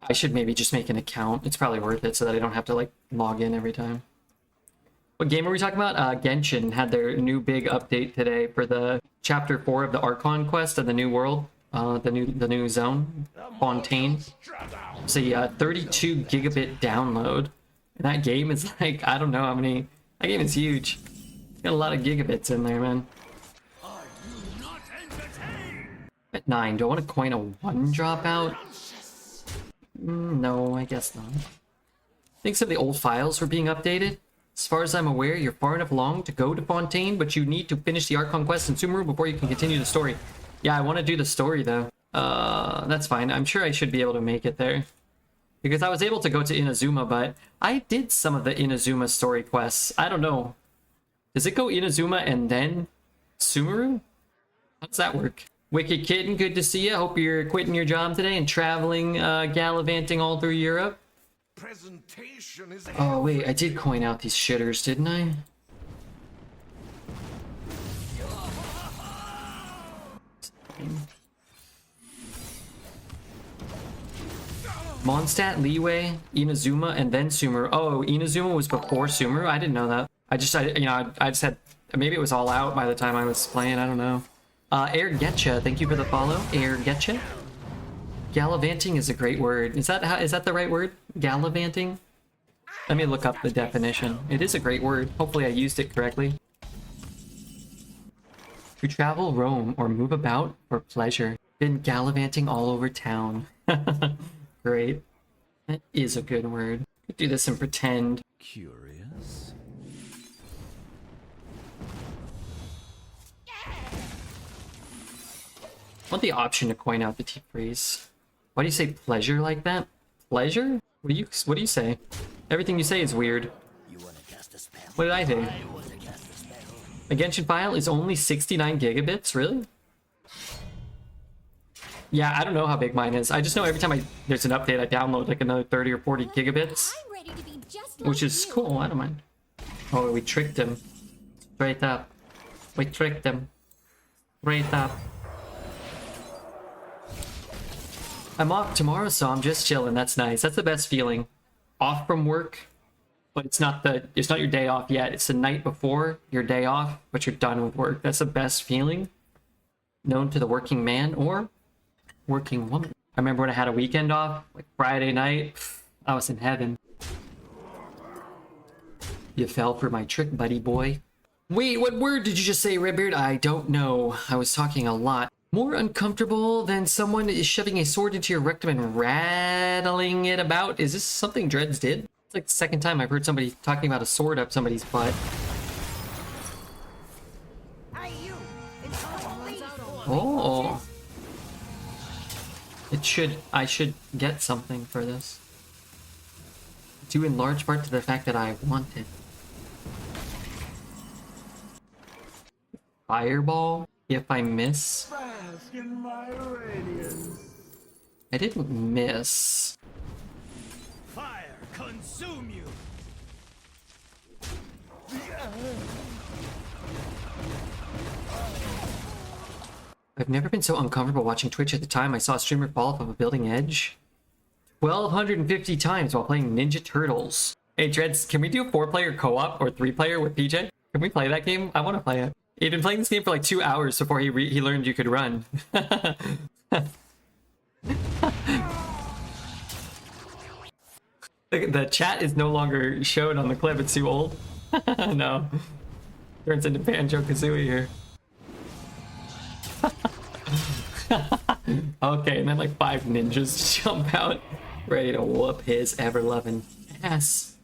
I should maybe just make an account. It's probably worth it so that I don't have to, log in every time. What game are we talking about? Genshin had their new big update today for the Chapter 4 of the Archon quest of the new world. The new zone. Fontaine. It's a 32 gigabit download. And that game is I don't know how many. That game is huge. It's got a lot of gigabits in there, man. At 9, do I want to coin a 1 dropout? No, I guess not. I think some of the old files were being updated. As far as I'm aware, you're far enough along to go to Fontaine, but you need to finish the Archon quest in Sumeru before you can continue the story. Yeah, I want to do the story, though. That's fine. I'm sure I should be able to make it there. Because I was able to go to Inazuma, but I did some of the Inazuma story quests. I don't know. Does it go Inazuma and then Sumeru? How does that work? Wicked Kitten, good to see you. Hope you're quitting your job today and traveling, gallivanting all through Europe. Presentation is Oh, wait, I did coin out these shitters, didn't I? Mondstadt, Leeway, Inazuma, and then Sumeru. Oh, Inazuma was before Sumeru? I didn't know that. I just had Maybe it was all out by the time I was playing. I don't know. Air Getcha, thank you for the follow. Air Getcha. Gallivanting is a great word. Is that the right word? Gallivanting? Let me look up the definition. It is a great word. Hopefully I used it correctly. To travel, roam, or move about for pleasure. Been gallivanting all over town. Great. That is a good word. Could do this and pretend. Curious. I want the option to coin out the T-freeze. Why do you say pleasure like that? Pleasure? What do you say? Everything you say is weird. What did I do? A Genshin file is only 69 gigabits? Really? Yeah, I don't know how big mine is. I just know every time there's an update, I download like another 30 or 40 gigabits. I'm ready to be just Which like is you. cool, I don't mind. Oh, we tricked him. Straight up. We tricked him. Straight up. I'm off tomorrow, so I'm just chilling. That's nice. That's the best feeling. Off from work, but it's not your day off yet. It's the night before your day off, but you're done with work. That's the best feeling known to the working man or working woman. I remember when I had a weekend off, like Friday night, I was in heaven. You fell for my trick, buddy boy. Wait, what word did you just say, Redbeard? I don't know. I was talking a lot. More uncomfortable than someone is shoving a sword into your rectum and rattling it about? Is this something Dreads did? It's like the second time I've heard somebody talking about a sword up somebody's butt. Hey, you. It's always Oh. I should get something for this. Due in large part to the fact that I want it. Fireball? If I miss? Bask in my radiance. I didn't miss. Fire consume you. I've never been so uncomfortable watching Twitch at the time I saw a streamer fall off of a building edge. 1,250 times while playing Ninja Turtles. Hey Dreads, can we do a 4-player co-op or 3-player with PJ? Can we play that game? I want to play it. He'd been playing this game for like 2 hours before he learned you could run. The chat is no longer shown on the clip. It's too old. No. Turns into Banjo-Kazooie here. Okay, and then like 5 ninjas jump out, ready to whoop his ever-loving ass.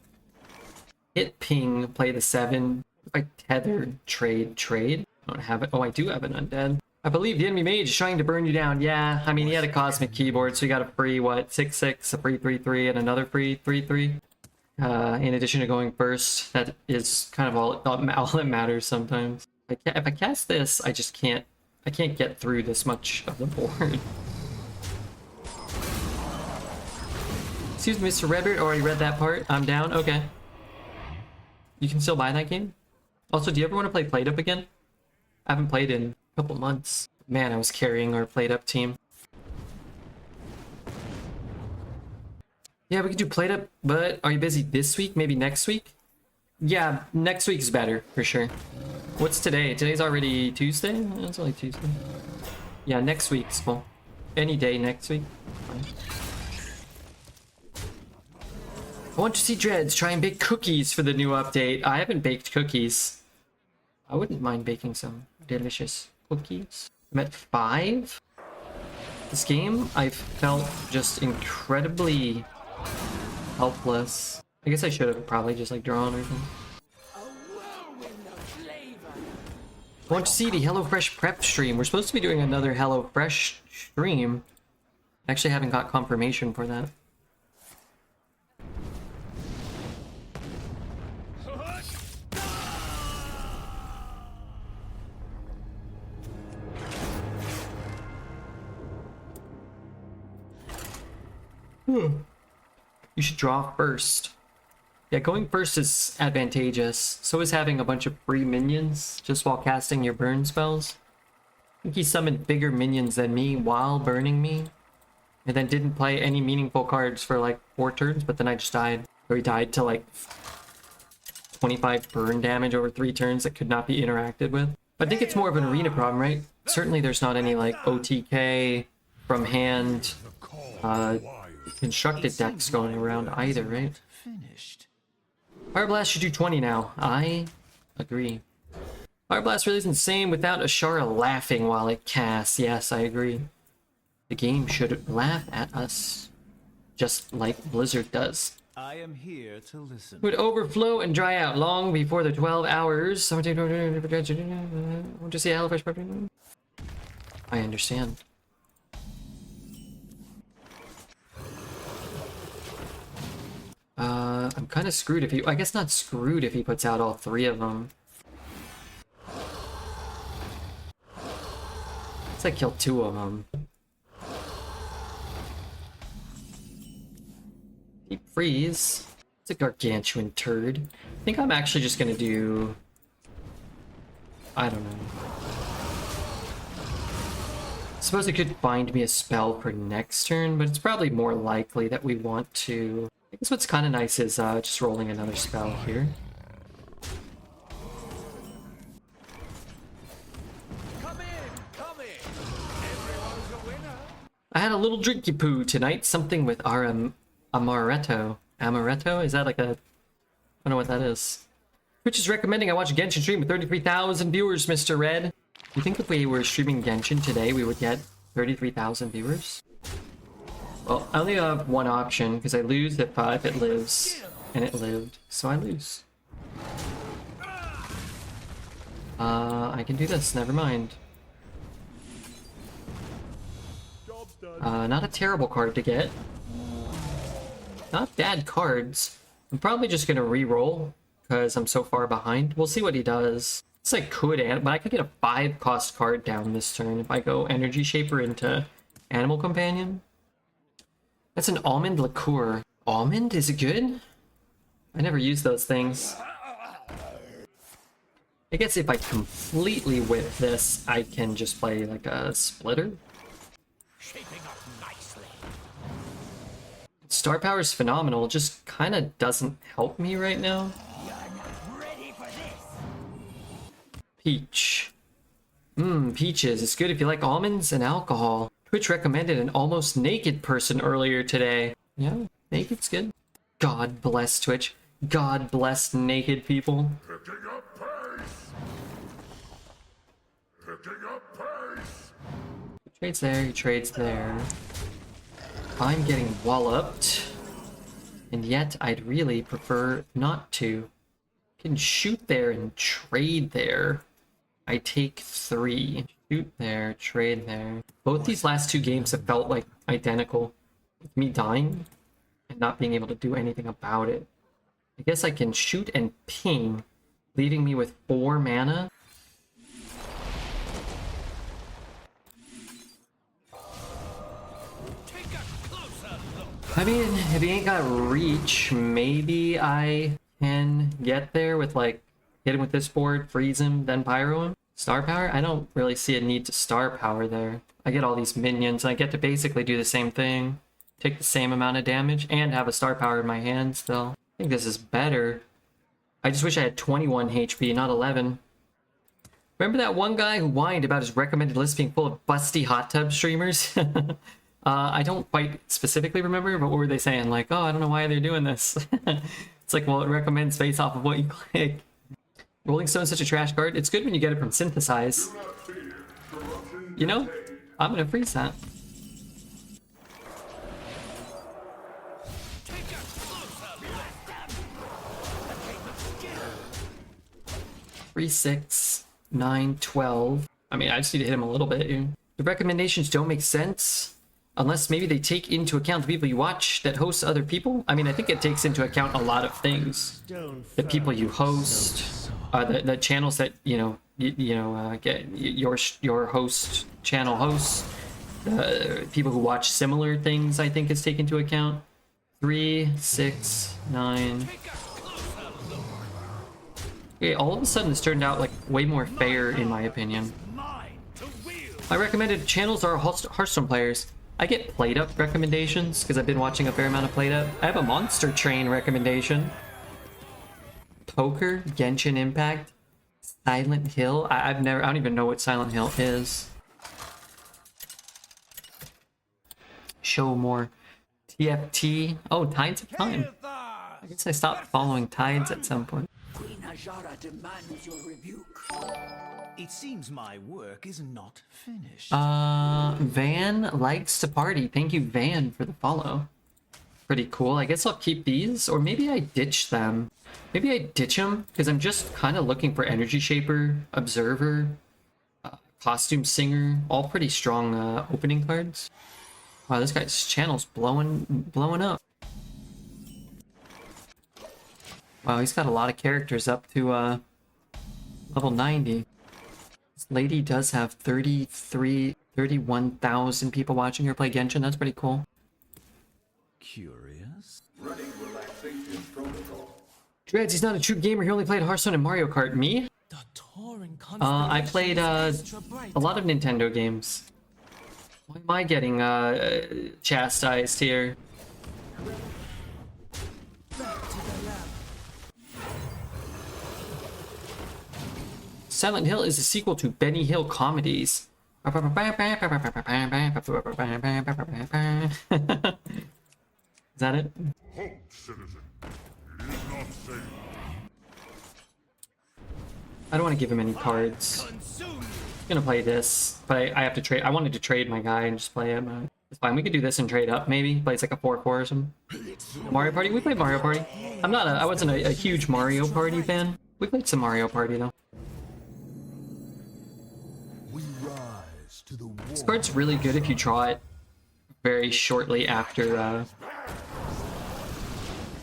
Hit ping, play the 7. If I tether, trade. I don't have it. Oh, I do have an undead. I believe the enemy mage is trying to burn you down. Yeah, I mean, he had a cosmic keyboard, so he got a free, what, 6/6, a free 3/3, and another free 3/3. In addition to going first, that is kind of all that matters sometimes. If I cast this, I can't get through this much of the board. Excuse me, Mr. Redbeard, already read that part. I'm down, okay. You can still buy that game? Also, do you ever want to play Played Up again? I haven't played in a couple months. Man, I was carrying our Played Up team. Yeah, we could do Played Up, but are you busy this week? Maybe next week? Yeah, next week's better, for sure. What's today? Today's already Tuesday? It's only Tuesday. Yeah, next week's cool. Any day next week. Fine. I want to see Dreads try and bake cookies for the new update. I haven't baked cookies. I wouldn't mind baking some delicious cookies. I'm at 5. This game, I've felt just incredibly helpless. I guess I should have probably just like drawn or something. I want to see the HelloFresh prep stream. We're supposed to be doing another HelloFresh stream. I actually haven't got confirmation for that. You should draw first. Yeah, going first is advantageous. So is having a bunch of free minions just while casting your burn spells. I think he summoned bigger minions than me while burning me. And then didn't play any meaningful cards for like 4 turns, but then I just died. Or he died to like 25 burn damage over 3 turns that could not be interacted with. But I think it's more of an arena problem, right? Certainly there's not any like OTK from hand constructed decks going around either, right? Finished. Fire Blast should do 20 now. I agree. Fire Blast really is insane without Ashara laughing while it casts. Yes, I agree. The game should laugh at us, just like Blizzard does. I am here to listen. Would overflow and dry out long before the 12 hours. I understand. I'm kind of screwed if he... I guess not screwed if he puts out all 3 of them. Let's like kill 2 of them. Deep freeze. It's a gargantuan turd. I think I'm actually just gonna do... I don't know. I suppose it could find me a spell for next turn, but it's probably more likely that we want to... I guess what's kind of nice is just rolling another spell here. Come in. Everyone's a winner. I had a little drinky poo tonight, something with our amaretto. Amaretto? Is that like a... I don't know what that is. Twitch is recommending I watch a Genshin stream with 33,000 viewers, Mr. Red. You think if we were streaming Genshin today, we would get 33,000 viewers? Well, I only have one option, because I lose if it lives. And it lived, so I lose. I can do this, never mind. Not a terrible card to get. Not bad cards. I'm probably just gonna re-roll, because I'm so far behind. We'll see what he does. It's like but I could get a 5-cost card down this turn if I go Energy Shaper into Animal Companion. That's an almond liqueur. Almond? Is it good? I never use those things. I guess if I completely whip this, I can just play like a splitter. Shaping up nicely. Star power is phenomenal, just kind of doesn't help me right now. Ready for this. Peach. Peaches. It's good if you like almonds and alcohol. Twitch recommended an almost naked person earlier today. Yeah, naked's good. God bless Twitch. God bless naked people. Picking up pace. Picking up pace. He trades there, he trades there. I'm getting walloped. And yet, I'd really prefer not to. Can shoot there and trade there. I take 3. Shoot there, trade there. Both these last 2 games have felt like identical. With me dying and not being able to do anything about it. I guess I can shoot and ping, leaving me with 4 mana. Take a closer look. I mean, if he ain't got reach, maybe I can get there with like, hit him with this board, freeze him, then pyro him. Star power? I don't really see a need to star power there. I get all these minions, and I get to basically do the same thing. Take the same amount of damage, and have a star power in my hand still. I think this is better. I just wish I had 21 HP, not 11. Remember that one guy who whined about his recommended list being full of busty hot tub streamers? I don't quite specifically remember, but what were they saying? Like, oh, I don't know why they're doing this. It's like, well, it recommends based off of what you click. Rolling Stone's such a trash card. It's good when you get it from Synthesize. You know, I'm gonna freeze that. Take a closer look. 3, 6, 9, 12. I mean, I just need to hit him a little bit. The recommendations don't make sense unless maybe they take into account the people you watch that host other people. I mean, I think it takes into account a lot of things. The people you host, the channels that get your host channel hosts, people who watch similar things. I think is taken into account. 3, 6, 9. Okay, all of a sudden this turned out like way more fair in my opinion. My recommended channels are Hearthstone players. I get Played Up recommendations because I've been watching a fair amount of Played Up. I have a Monster Train recommendation. Poker, Genshin Impact, Silent Hill. I don't even know what Silent Hill is. Show more. TFT. Oh, Tides of Time. I guess I stopped following Tides at some point. Queen Ajara demands your rebuke. It seems my work is not finished. Van likes to party. Thank you, Van, for the follow. Pretty cool. I guess I'll keep these, or maybe I ditch them. Maybe I ditch them, because I'm just kind of looking for Energy Shaper, Observer, Costume Singer, all pretty strong opening cards. Wow, this guy's channel's blowing up. Wow, he's got a lot of characters up to level 90. This lady does have 31,000 people watching her play Genshin. That's pretty cool. Curious. Running relaxation protocol. Dreads, he's not a true gamer. He only played Hearthstone and Mario Kart. Me? I played a lot of Nintendo games. Why am I getting chastised here? Silent Hill is a sequel to Benny Hill comedies. Is that it? Halt, citizen. It is not safe. I don't want to give him any cards. I'm gonna play this, but I have to trade. I wanted to trade my guy and just play him. It's fine. We could do this and trade up. Maybe play like a 4-4 or something. Mario Party. We played Mario Party. I wasn't a huge Mario Party fan. We played some Mario Party though. We rise to the war. This card's really good if you draw it very shortly after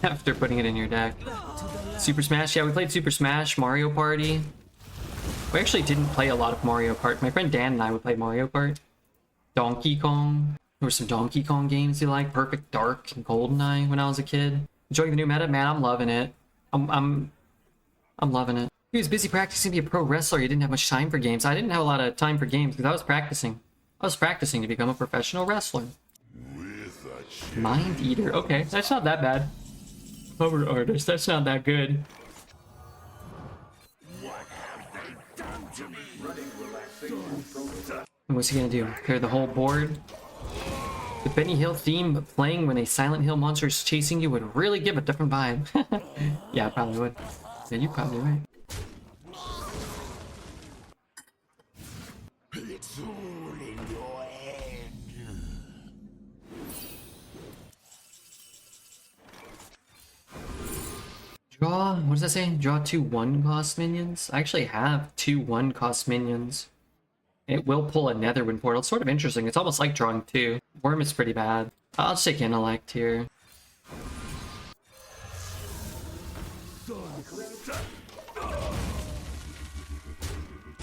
after putting it in your deck. Super Smash. Yeah, we played Super Smash, Mario Party. We actually didn't play a lot of Mario Kart. My friend Dan and I would play Mario Kart. Donkey Kong. There were some Donkey Kong games you like. Perfect Dark and GoldenEye when I was a kid. Enjoying the new meta? Man, I'm loving it. I'm loving it. He was busy practicing to be a pro wrestler. He didn't have much time for games. I didn't have a lot of time for games because I was practicing. I was practicing to become a professional wrestler. Mind Eater. Okay, that's not that bad. Cover artist. That's not that good. And what's he gonna do? Clear the whole board? The Benny Hill theme playing when a Silent Hill monster is chasing you would really give a different vibe. Yeah, I probably would. Yeah, you're probably right. It's all in your head. Draw, what does that say? Draw 2 1-cost minions? I actually have 2 1-cost minions. It will pull a Netherwind portal. It's sort of interesting. It's almost like drawing 2. Worm is pretty bad. I'll just take Intellect here.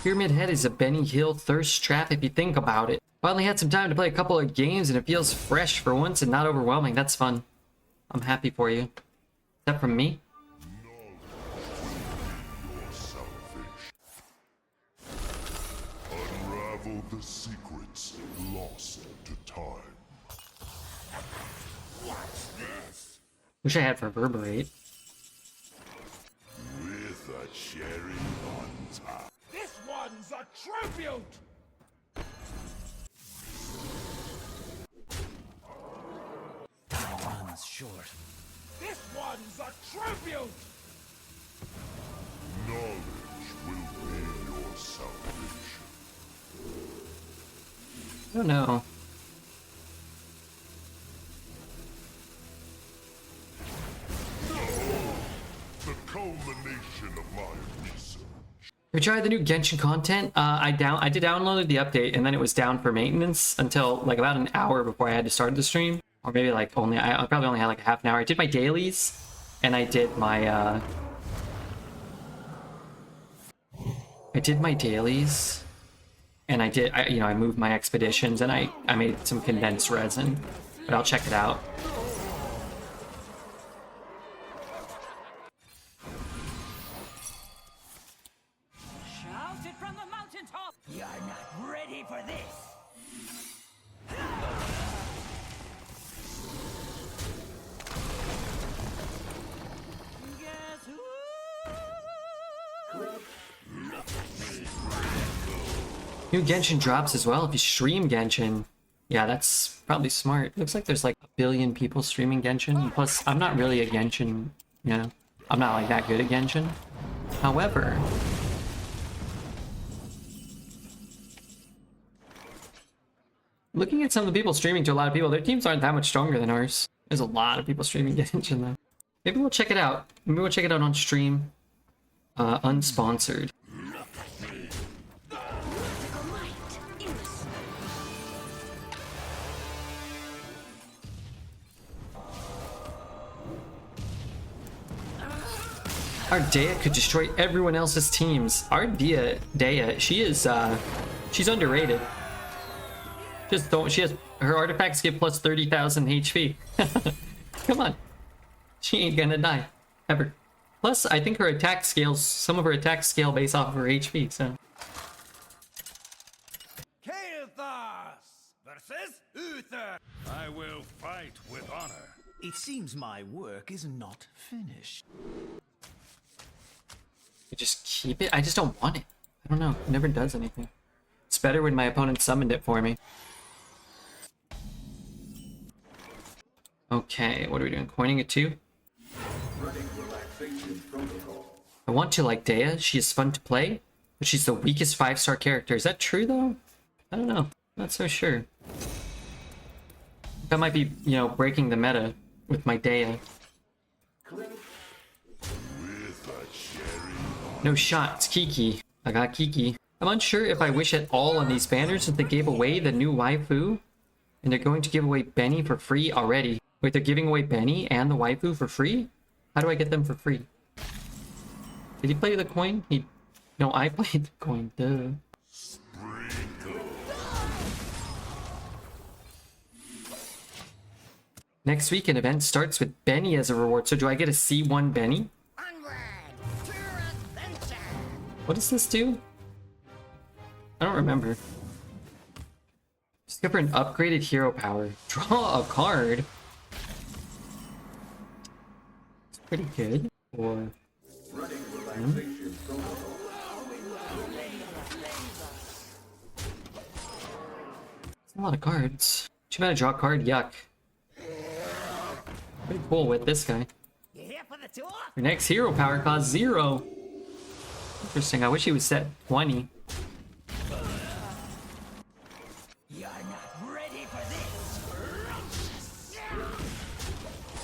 Pyramid Head is a Benny Hill thirst trap if you think about it. Finally had some time to play a couple of games and it feels fresh for once and not overwhelming. That's fun. I'm happy for you. Is that from me? Unravel the secrets lost to time. What's this? Wish I had Reverberate. With a cherry on top. This one's a tribute! Runs short. This one's a tribute! Knowledge will be your salvation. I don't know. The culmination of my research. Have you tried the new Genshin content? I did download the update and then it was down for maintenance until like about an hour before I had to start the stream. Or maybe like I probably only had like a half an hour. I did my dailies and I did my dailies and I moved my expeditions and I made some condensed resin. But I'll check it out. Shout it from the mountaintop! You're not ready for this! Guess who? New Genshin drops as well if you stream Genshin. Yeah, that's probably smart. Looks like there's like 1 billion people streaming Genshin. Plus, I'm not really a Genshin, you know? I'm not like that good at Genshin. However, looking at some of the people streaming to a lot of people, their teams aren't that much stronger than ours. There's a lot of people streaming Genshin though. Maybe we'll check it out. Maybe we'll check it out on stream. Unsponsored. Our Dea could destroy everyone else's teams. Our Dea, she is, she's underrated. Just don't, she has, her artifacts give plus 30,000 HP. Come on. She ain't gonna die. Ever. Plus, I think her attack scales, some of her attacks scale based off of her HP, so. Kael'thas versus Uther. I will fight with honor. It seems my work is not finished. You just keep it? I just don't want it. I don't know. It never does anything. It's better when my opponent summoned it for me. Okay, what are we doing? Coining it too? Running relaxation protocol. I want to like Dea. She is fun to play, but she's the weakest 5-star character. Is that true though? I don't know. Not so sure. That might be, you know, breaking the meta with my Dea. No shot. It's Kiki. I got Kiki. I'm unsure if I wish at all on these banners if they gave away the new waifu. And they're going to give away Benny for free already. Wait, they're giving away Benny and the waifu for free? How do I get them for free? Did he play the coin? No, I played the coin. Duh. Next week, an event starts with Benny as a reward. So do I get a C1 Benny? What does this do? I don't remember. Discover an upgraded hero power. Draw a card. It's pretty good. Or Running relaxation protocol. it's a lot of cards. Too bad I draw a card. Yuck. Pretty cool with this guy. Your next hero power costs 0. Interesting. I wish he was set 20.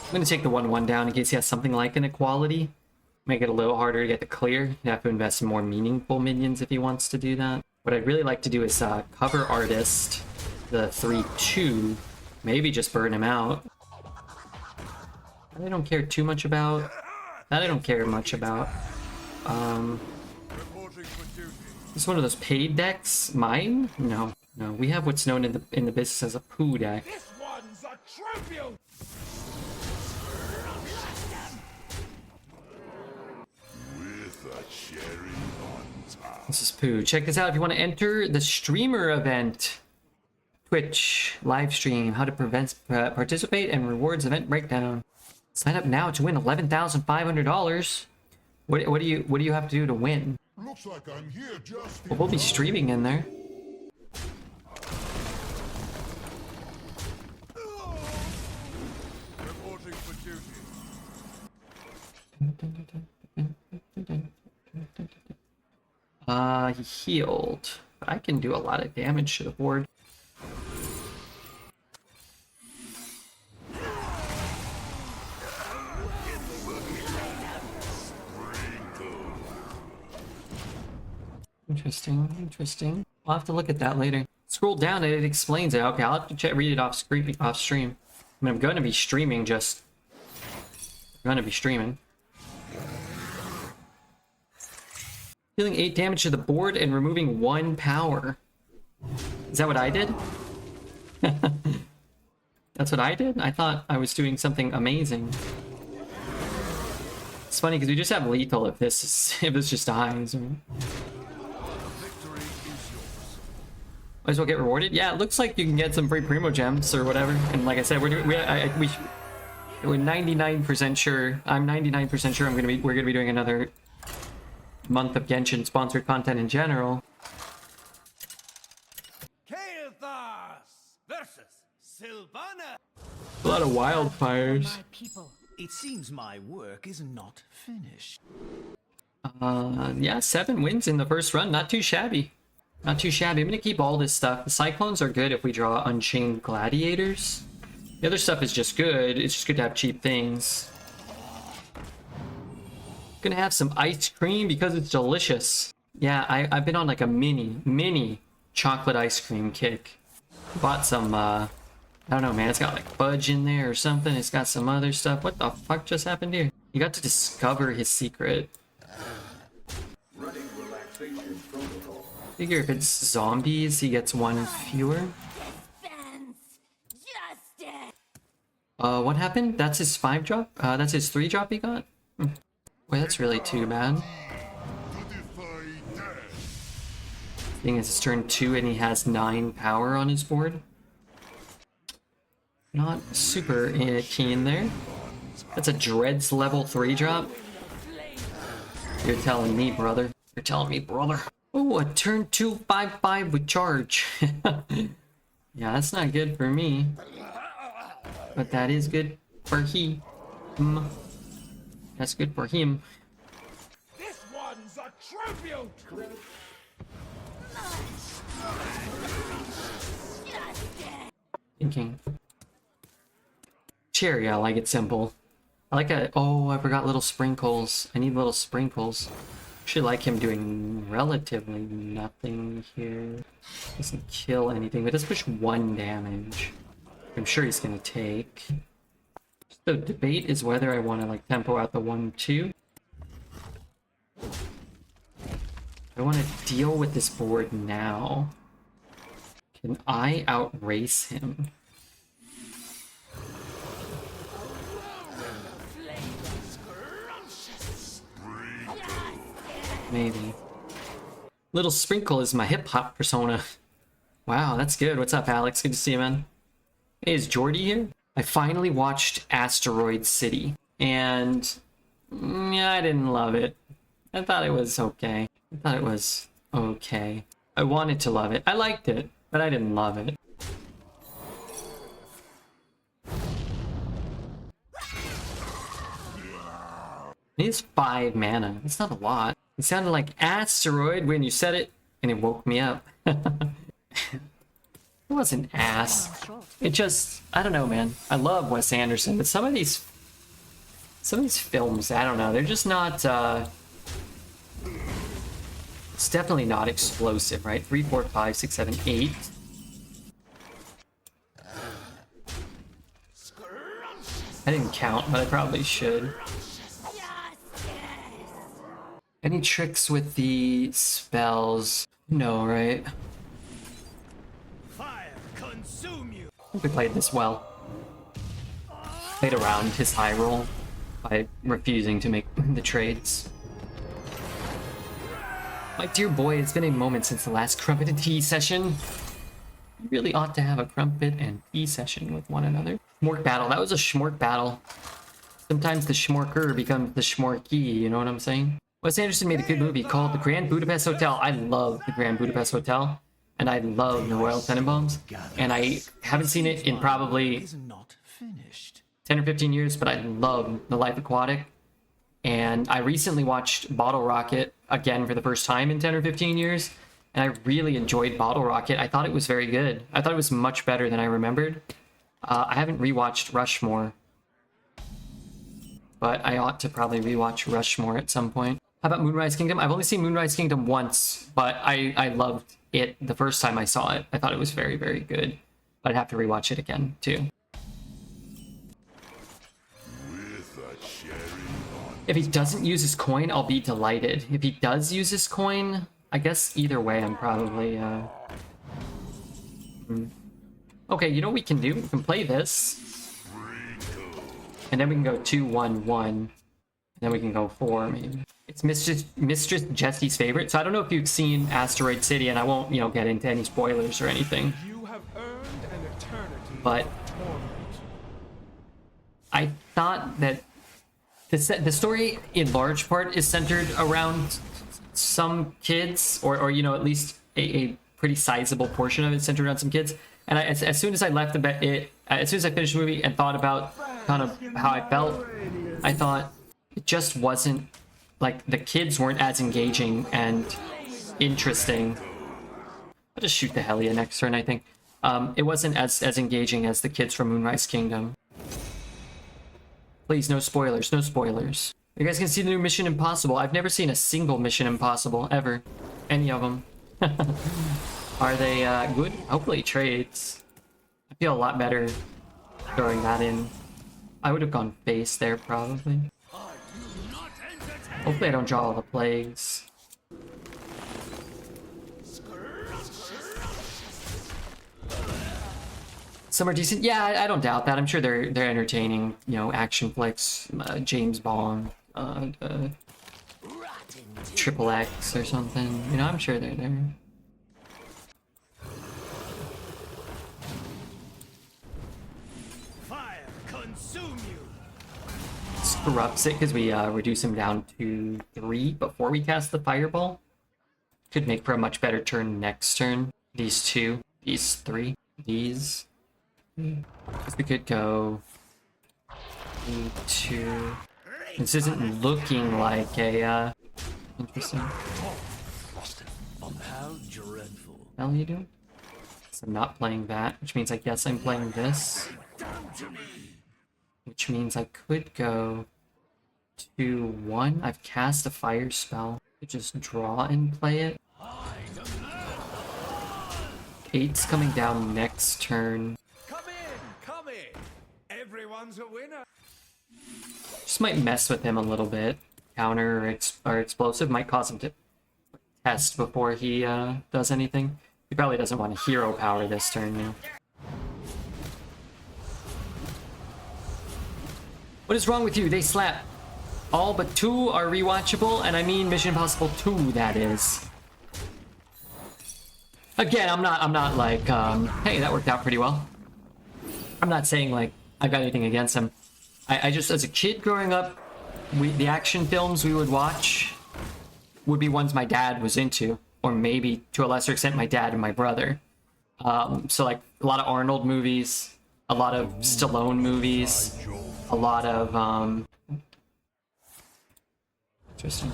I'm gonna take the 1/1 down in case he has something like an equality. Make it a little harder to get the clear. You have to invest in more meaningful minions if he wants to do that. What I'd really like to do is cover artist the 3/2. Maybe just burn him out. That I don't care too much about. That I don't care much about. This is one of those paid decks. Mine? No, no. We have what's known in the business as a poo deck. This one's a tribute. This is poo. Check this out if you want to enter the streamer event. Twitch live stream. How to participate and rewards event breakdown. Sign up now to win $11,500. What do you have to do to win? Looks like I'm here just Well, we'll be streaming in there. Reporting for duty. He healed. But I can do a lot of damage to the board. Interesting, interesting. I'll have to look at that later. Scroll down and it explains it. Okay, I'll have to read it off stream. I mean, I'm going to be streaming just... I'm going to be streaming. Dealing 8 damage to the board and removing 1 power. Is that what I did? That's what I did? I thought I was doing something amazing. It's funny because we just have lethal if this just dies. Right? Might as well get rewarded. Yeah, it looks like you can get some free primo gems or whatever. And like I said, we're 99% sure. I'm 99% sure we're gonna be doing another month of Genshin sponsored content in general. versus Sylvana. A lot of wildfires. My people. It seems my work is not finished. Yeah, 7 wins in the first run. Not too shabby. Not too shabby. I'm gonna keep all this stuff. The Cyclones are good if we draw Unchained Gladiators. The other stuff is just good. It's just good to have cheap things. Gonna have some ice cream because it's delicious. Yeah, I've been on like a mini chocolate ice cream kick. Bought some, I don't know, man. It's got like fudge in there or something. It's got some other stuff. What the fuck just happened here? You got to discover his secret. Running relaxation protocol. Figure if it's zombies, he gets 1 fewer. Justice! What happened? That's his 5 drop? That's his 3 drop he got? Wait, that's really too bad. Thing is, it's turn 2 and he has 9 power on his board. Not super keen there. That's a Dreads level 3 drop. You're telling me, brother. You're telling me, brother. Oh, a turn 2 5/5 with charge. Yeah, that's not good for me. But that is good for him. That's good for him. This one's a tribute. Thinking. Cherry, I like it simple. I like a... Oh, I forgot little sprinkles. I need little sprinkles. Actually like him doing relatively nothing here. Doesn't kill anything, but does push 1 damage. I'm sure he's gonna take. The debate is whether I want to like tempo out the 1/2. I want to deal with this board now. Can I outrace him? Maybe. Little Sprinkle is my hip-hop persona. Wow, that's good. What's up, Alex? Good to see you, man. Hey, is Jordy here? I finally watched Asteroid City, and yeah, I didn't love it. I thought it was okay. I wanted to love it. I liked it, but I didn't love it. It is 5 mana. It's not a lot. It sounded like Asteroid when you said it, and it woke me up. It wasn't ass. It just, I don't know, man. I love Wes Anderson, but some of these films, I don't know, they're just not, it's definitely not explosive, right? 3, 4, 5, 6, 7, 8. I didn't count, but I probably should. Any tricks with the spells? No, right? Fire consume you. I think we played this well. Played around his high roll by refusing to make the trades. My dear boy, it's been a moment since the last crumpet and tea session. You really ought to have a crumpet and tea session with one another. Schmork battle. That was a schmork battle. Sometimes the schmorker becomes the schmorky, you know what I'm saying? Wes Anderson made a good movie called The Grand Budapest Hotel. I love The Grand Budapest Hotel, and I love The Royal Tenenbaums, and I haven't seen it in probably Is not finished. 10 or 15 years, but I love The Life Aquatic, and I recently watched Bottle Rocket again for the first time in 10 or 15 years, and I really enjoyed Bottle Rocket. I thought it was very good. I thought it was much better than I remembered. I haven't rewatched Rushmore, but I ought to probably rewatch Rushmore at some point. How about Moonrise Kingdom? I've only seen Moonrise Kingdom once, but I loved it the first time I saw it. I thought it was very, very good. But I'd have to rewatch it again, too. If he doesn't use his coin, I'll be delighted. If he does use his coin, I guess either way, I'm probably... Okay, you know what we can do? We can play this. And then we can go 2, 1, 1. And then we can go 4, maybe. It's Mistress Jesse's favorite, so I don't know if you've seen Asteroid City, and I won't, you know, get into any spoilers or anything. You have earned an eternity. But I thought that the story, in large part, is centered around some kids, or you know, at least a pretty sizable portion of it centered around some kids. And as soon as I left as soon as I finished the movie and thought about kind of how I felt, I thought it just wasn't, like, the kids weren't as engaging and interesting. I'll just shoot the Helia next turn, I think. It wasn't as engaging as the kids from Moonrise Kingdom. Please, no spoilers, no spoilers. You guys can see the new Mission Impossible. I've never seen a single Mission Impossible, ever. Any of them. Are they good? Hopefully trades. I feel a lot better throwing that in. I would have gone face there, probably. Hopefully I don't draw all the plagues. Some are decent. Yeah, I don't doubt that. I'm sure they're entertaining, you know, action flicks, James Bond, Triple X or something. You know, I'm sure they're there. Fire consume you. This corrupts it because we reduce him down to 3 before we cast the fireball. Could make for a much better turn next turn. These 2, these 3, these. We could go 2. This isn't looking like a interesting. How dreadful. What are you doing? So I'm not playing that, which means I guess I'm playing this. Which means I could go 2-1. I've cast a fire spell. I just draw and play it. 8's coming down next turn. Come in. Everyone's a winner. Just might mess with him a little bit. Counter or explosive might cause him to test before he does anything. He probably doesn't want to hero power this turn now. What is wrong with you? They slap. All but 2 are rewatchable, and I mean Mission Impossible 2, that is. Again, I'm not like, hey, that worked out pretty well. I'm not saying, like, I've got anything against him. I just, as a kid growing up, the action films we would watch would be ones my dad was into, or maybe, to a lesser extent, my dad and my brother. So, like, a lot of Arnold movies, a lot of Stallone movies, a lot of, interesting.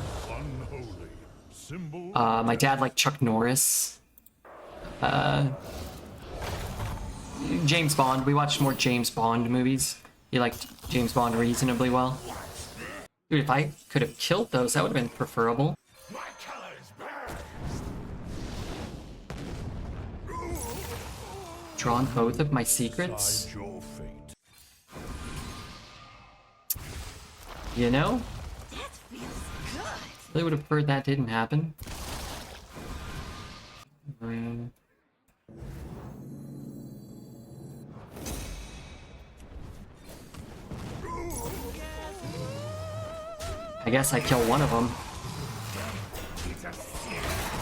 My dad liked Chuck Norris. James Bond. We watched more James Bond movies. He liked James Bond reasonably well. Dude, if I could have killed those, that would have been preferable. Drawn both of my secrets. You know? Really would have preferred that didn't happen. I guess I kill one of them.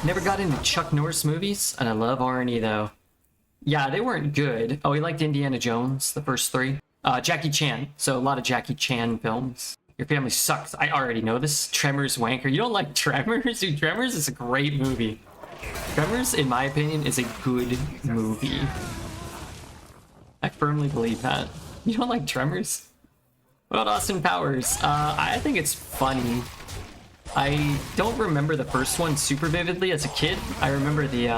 Never got into Chuck Norris movies, and I love Arnie though. Yeah, they weren't good. Oh, he liked Indiana Jones, the first 3. Jackie Chan, so a lot of Jackie Chan films. Your family sucks. I already know this. Tremors wanker. You don't like Tremors? Dude, Tremors is a great movie. Tremors, in my opinion, is a good movie. I firmly believe that. You don't like Tremors? What about Austin Powers? I think it's funny. I don't remember the first one super vividly as a kid. I remember the,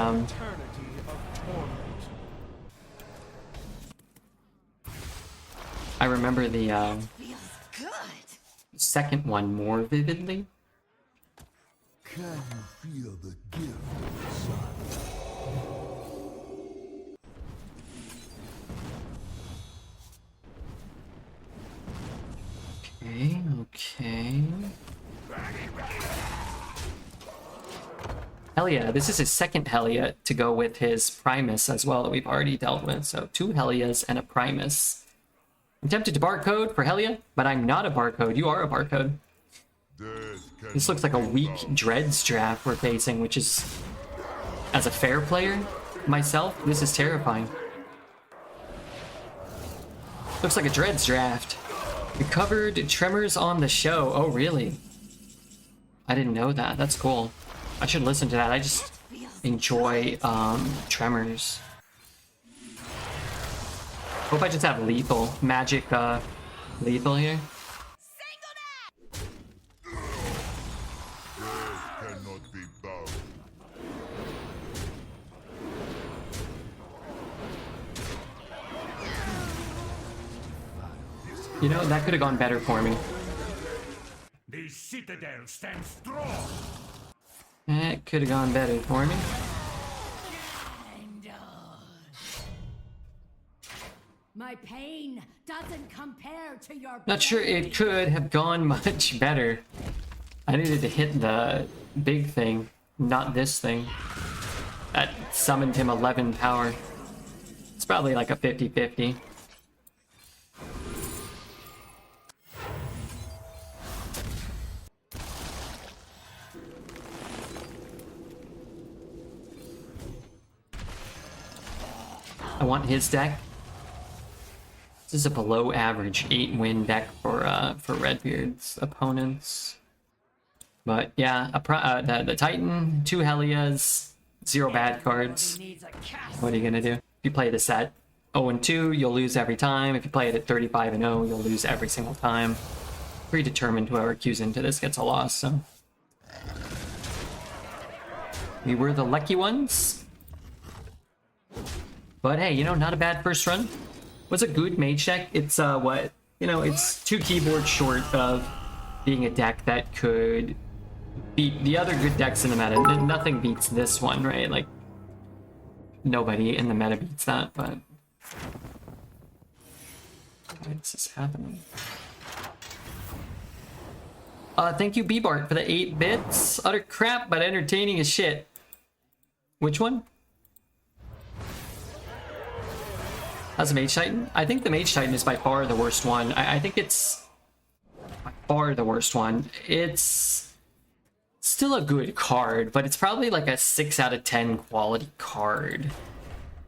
second one more vividly. Can you feel the gift inside? Okay. Helia. This is his second Helia to go with his Primus as well that we've already dealt with. So 2 Helias and a Primus. I'm tempted to barcode for Helia, but I'm not a barcode. You are a barcode. This looks like a weak Dreads draft we're facing, which is, as a fair player myself, this is terrifying. Looks like a Dreads draft. We covered Tremors on the show. Oh, really? I didn't know that. That's cool. I should listen to that. I just enjoy Tremors. Hope I just have lethal. Magic, lethal here. Cannot be bound. You know, that could have gone better for me. The citadel stands strong. That could have gone better for me. My pain doesn't compare to your Not sure it could have gone much better. I needed to hit the big thing, not this thing. That summoned him 11 power. It's probably like a 50-50. I want his deck. This is a below average 8-win deck for Redbeard's opponents. But yeah, the Titan, 2 Helias, 0 bad cards. What are you gonna do? If you play this at 0-2, you'll lose every time. If you play it at 35-0, you'll lose every single time. Predetermined whoever queues into this gets a loss, so. We were the lucky ones. But hey, you know, not a bad first run. Was a good mage deck. It's what, you know, it's 2 keyboards short of being a deck that could beat the other good decks in the meta. Nothing beats this one, right? Like, nobody in the meta beats that, but why is this happening? Thank you, B-Bart, for the 8 bits. Utter crap, but entertaining as shit. Which one? How's the Mage Titan? I think the Mage Titan is by far the worst one. I think it's by far the worst one. It's still a good card, but it's probably like a 6 out of 10 quality card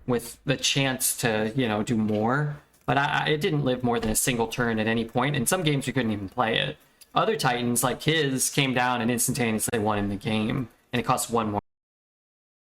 with the chance to, you know, do more. But it didn't live more than a single turn at any point. In some games, we couldn't even play it. Other Titans, like his, came down and instantaneously won in the game, and it cost 1 more